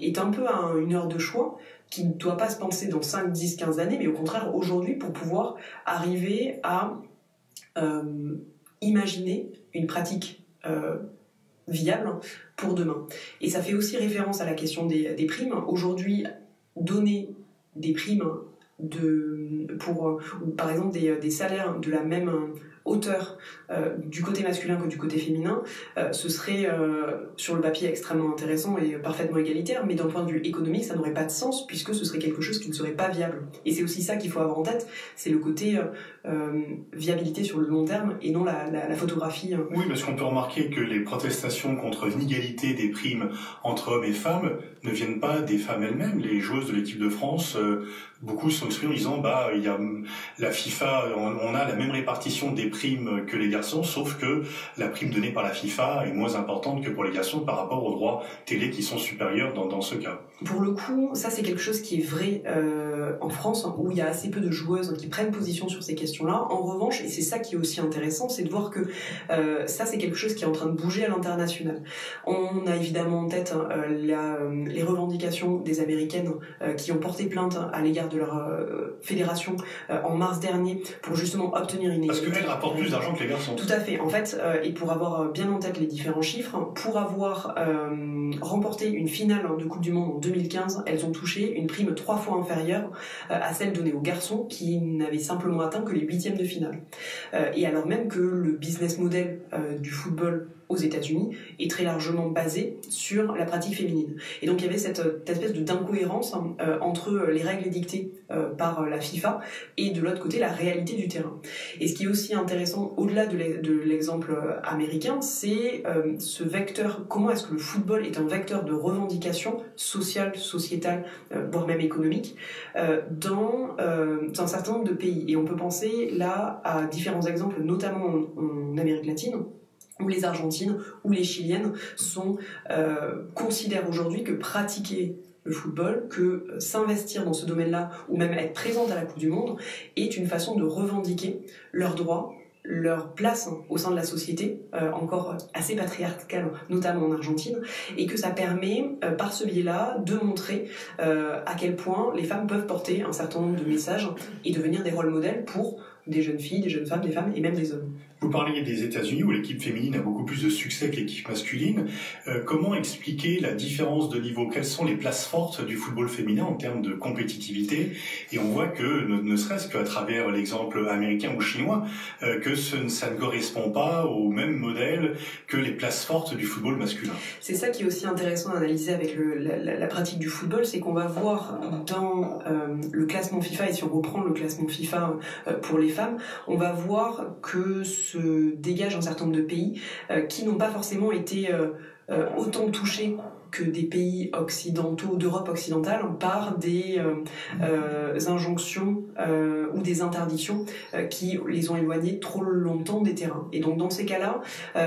est un peu à une heure de choix qui ne doit pas se penser dans 5, 10, 15 années, mais au contraire aujourd'hui pour pouvoir arriver à imaginer une pratique viable pour demain. Et ça fait aussi référence à la question des primes. Aujourd'hui, donner des primes ou par exemple des salaires de la même hauteur du côté masculin que du côté féminin, ce serait sur le papier extrêmement intéressant et parfaitement égalitaire, mais d'un point de vue économique, ça n'aurait pas de sens puisque ce serait quelque chose qui ne serait pas viable. Et c'est aussi ça qu'il faut avoir en tête, c'est le côté viabilité sur le long terme et non la photographie. Oui, parce qu'on peut remarquer que les protestations contre l'inégalité des primes entre hommes et femmes ne viennent pas des femmes elles-mêmes. Les joueuses de l'équipe de France, beaucoup sont exprimés en disant il y a la FIFA, on a la même répartition des primes que les garçons, sauf que la prime donnée par la FIFA est moins importante que pour les garçons par rapport aux droits télé qui sont supérieurs dans ce cas. Pour le coup, ça c'est quelque chose qui est vrai en France, où il y a assez peu de joueuses qui prennent position sur ces questions-là. En revanche, et c'est ça qui est aussi intéressant, c'est de voir que ça c'est quelque chose qui est en train de bouger à l'international. On a évidemment en tête les revendications des Américaines qui ont porté plainte à l'égard de leur fédération en mars dernier pour justement obtenir une égalité. Parce qu'elles rapportent plus d'argent que les garçons. Tout à fait. En fait, et pour avoir bien en tête les différents chiffres, pour avoir remporté une finale de Coupe du Monde en 2015, elles ont touché une prime 3 fois inférieure à celle donnée aux garçons qui n'avaient simplement atteint que les 8e de finale. Et alors même que le business model du football aux États-Unis est très largement basé sur la pratique féminine. Et donc il y avait cette espèce d'incohérence entre les règles dictées par la FIFA et de l'autre côté la réalité du terrain. Et ce qui est aussi intéressant au-delà de l'exemple américain, c'est ce vecteur, comment est-ce que le football est un vecteur de revendication sociale, sociétale, voire même économique dans un certain nombre de pays. Et on peut penser là à différents exemples, notamment en Amérique latine, où les Argentines ou les Chiliennes considèrent aujourd'hui que pratiquer le football, que s'investir dans ce domaine-là, ou même être présente à la Coupe du Monde, est une façon de revendiquer leurs droits, leur place au sein de la société, encore assez patriarcale, notamment en Argentine, et que ça permet, par ce biais-là, de montrer à quel point les femmes peuvent porter un certain nombre de messages et devenir des rôles modèles pour des jeunes filles, des jeunes femmes, des femmes et même des hommes. Vous parliez des États-Unis où l'équipe féminine a beaucoup plus de succès que l'équipe masculine. Comment expliquer la différence de niveau? Quelles sont les places fortes du football féminin en termes de compétitivité? Et on voit que, ne serait-ce qu'à travers l'exemple américain ou chinois, que ça ne correspond pas au même modèle que les places fortes du football masculin. C'est ça qui est aussi intéressant à analyser avec la pratique du football, c'est qu'on va voir dans le classement FIFA, et si on reprend le classement FIFA pour les femmes, on va voir que se dégage un certain nombre de pays qui n'ont pas forcément été autant touchés que des pays occidentaux, d'Europe occidentale, par des injonctions ou des interdictions qui les ont éloignés trop longtemps des terrains. Et donc dans ces cas-là,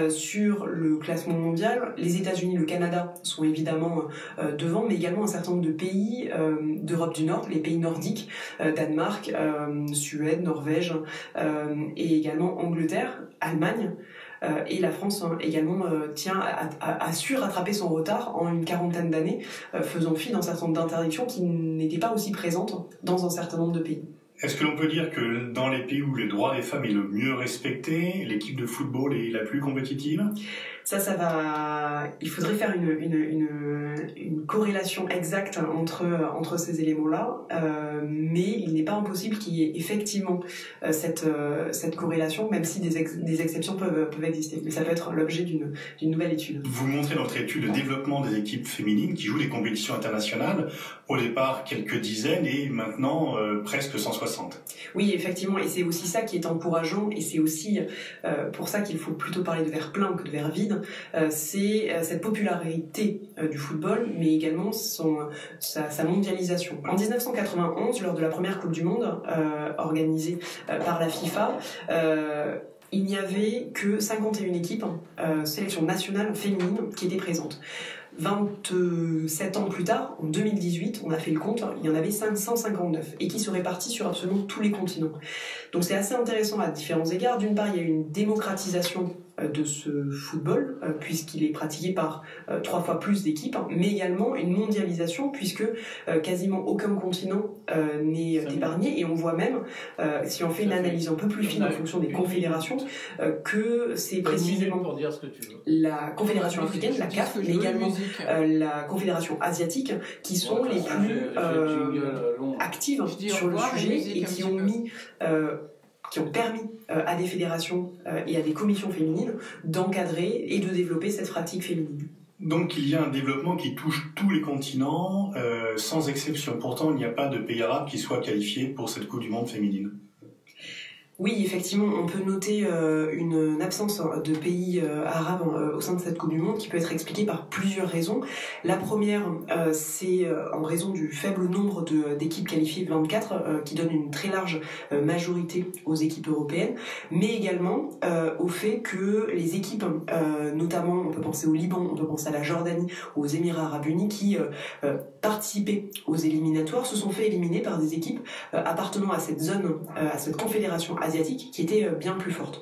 sur le classement mondial, les États-Unis, le Canada sont évidemment devant, mais également un certain nombre de pays d'Europe du Nord, les pays nordiques, Danemark, Suède, Norvège, et également Angleterre, Allemagne. Et la France également a su rattraper son retard en une quarantaine d'années, faisant fi d'un certain nombre d'interdictions qui n'étaient pas aussi présentes dans un certain nombre de pays. Est-ce que l'on peut dire que dans les pays où le droit des femmes est le mieux respecté, l'équipe de football est la plus compétitive? Ça va. Il faudrait faire une corrélation exacte entre ces éléments-là, mais il n'est pas impossible qu'il y ait effectivement cette corrélation, même si des exceptions peuvent exister. Mais ça peut être l'objet d'une nouvelle étude. Vous montrez dans votre étude le développement des équipes féminines qui jouent des compétitions internationales. Au départ, quelques dizaines et maintenant presque 160. Oui, effectivement, et c'est aussi ça qui est encourageant, et c'est aussi pour ça qu'il faut plutôt parler de verre plein que de verre vide. C'est cette popularité du football, mais également sa mondialisation. En 1991, lors de la première Coupe du Monde organisée par la FIFA, il n'y avait que 51 équipes, sélection nationale féminine, qui étaient présentes. 27 ans plus tard, en 2018, on a fait le compte, il y en avait 559 et qui se répartissent sur absolument tous les continents. Donc c'est assez intéressant à différents égards. D'une part, il y a eu une démocratisation de ce football, puisqu'il est pratiqué par 3 fois plus d'équipes, mais également une mondialisation, puisque quasiment aucun continent n'est épargné, et on voit même, si on fait une analyse un peu plus fine en fonction des confédérations, que c'est précisément pour dire ce que tu veux. la Confédération africaine, la CAF, mais également la Confédération asiatique, qui sont les plus actives sur le sujet et qui ont mis... qui ont permis à des fédérations et à des commissions féminines d'encadrer et de développer cette pratique féminine. Donc il y a un développement qui touche tous les continents, sans exception. Pourtant, il n'y a pas de pays arabe qui soit qualifié pour cette Coupe du Monde féminine. Oui, effectivement, on peut noter une absence de pays arabes au sein de cette Coupe du Monde qui peut être expliquée par plusieurs raisons. La première, c'est en raison du faible nombre d'équipes qualifiées, 24, qui donne une très large majorité aux équipes européennes, mais également au fait que les équipes, notamment on peut penser au Liban, on peut penser à la Jordanie, aux Émirats arabes unis, qui participaient aux éliminatoires, se sont fait éliminer par des équipes appartenant à cette zone, à cette confédération asiatique qui était bien plus forte.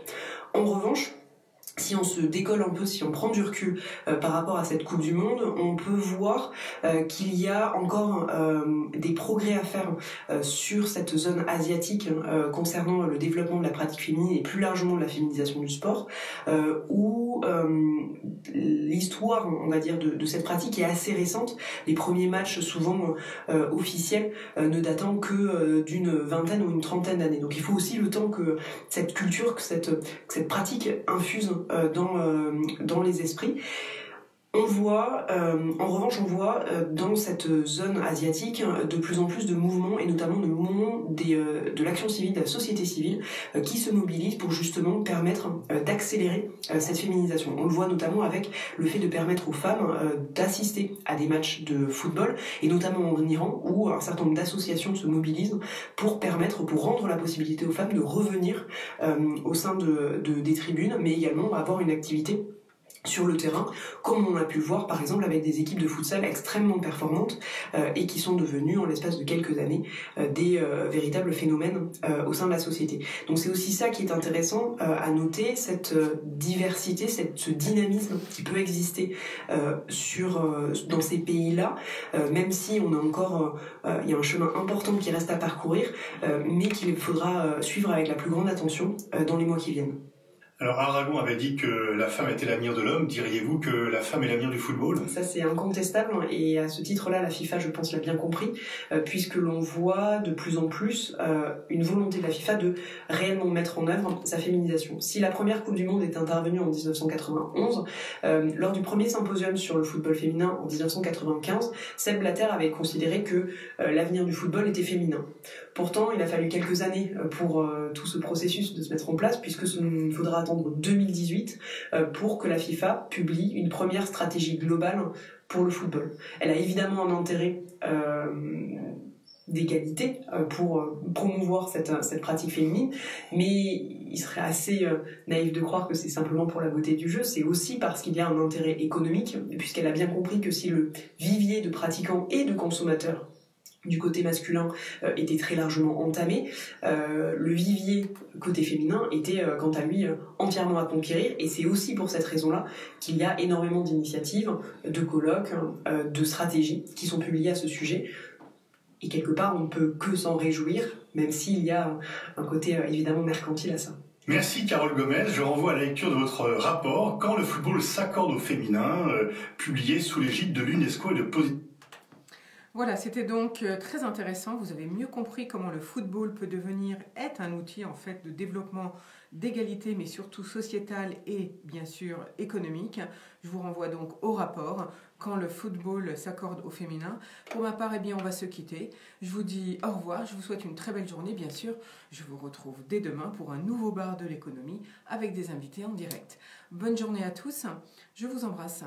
En revanche, si on se décolle un peu, si on prend du recul par rapport à cette Coupe du Monde, on peut voir qu'il y a encore des progrès à faire sur cette zone asiatique concernant le développement de la pratique féminine et plus largement de la féminisation du sport, où l'histoire, on va dire, de cette pratique est assez récente. Les premiers matchs, souvent officiels, ne datant que d'une vingtaine ou une trentaine d'années. Donc il faut aussi le temps que cette culture, que cette pratique infuse dans les esprits. On voit, en revanche, dans cette zone asiatique de plus en plus de mouvements, et notamment de mouvements de l'action civile, de la société civile, qui se mobilisent pour justement permettre d'accélérer cette féminisation. On le voit notamment avec le fait de permettre aux femmes d'assister à des matchs de football, et notamment en Iran, où un certain nombre d'associations se mobilisent pour rendre la possibilité aux femmes de revenir au sein des tribunes, mais également avoir une activité sur le terrain, comme on a pu le voir par exemple avec des équipes de futsal extrêmement performantes et qui sont devenues en l'espace de quelques années des véritables phénomènes au sein de la société. Donc c'est aussi ça qui est intéressant à noter, cette diversité, ce dynamisme qui peut exister dans ces pays-là, même si on a encore il y a un chemin important qui reste à parcourir, mais qu'il faudra suivre avec la plus grande attention dans les mois qui viennent. Alors Aragon avait dit que la femme était l'avenir de l'homme. Diriez-vous que la femme est l'avenir du football ? Ça c'est incontestable, et à ce titre-là, la FIFA, je pense, l'a bien compris, puisque l'on voit de plus en plus une volonté de la FIFA de réellement mettre en œuvre sa féminisation. Si la première Coupe du Monde est intervenue en 1991, lors du premier symposium sur le football féminin en 1995, Sepp Blatter avait considéré que l'avenir du football était féminin. Pourtant, il a fallu quelques années pour tout ce processus de se mettre en place, puisque il faudra attendre 2018 pour que la FIFA publie une première stratégie globale pour le football. Elle a évidemment un intérêt d'égalité pour promouvoir cette pratique féminine, mais il serait assez naïf de croire que c'est simplement pour la beauté du jeu. C'est aussi parce qu'il y a un intérêt économique, puisqu'elle a bien compris que si le vivier de pratiquants et de consommateurs du côté masculin était très largement entamé, le vivier côté féminin était quant à lui entièrement à conquérir, et c'est aussi pour cette raison-là qu'il y a énormément d'initiatives, de colloques, de stratégies qui sont publiées à ce sujet, et quelque part on ne peut que s'en réjouir, même s'il y a un côté évidemment mercantile à ça. Merci Carole Gomez, je renvoie à la lecture de votre rapport « Quand le football s'accorde au féminin », publié sous l'égide de l'UNESCO et de Positive. Voilà, c'était donc très intéressant. Vous avez mieux compris comment le football est un outil en fait de développement d'égalité, mais surtout sociétal et bien sûr économique. Je vous renvoie donc au rapport Quand le football s'accorde au féminin. Pour ma part, on va se quitter. Je vous dis au revoir. Je vous souhaite une très belle journée, bien sûr. Je vous retrouve dès demain pour un nouveau bar de l'économie avec des invités en direct. Bonne journée à tous. Je vous embrasse.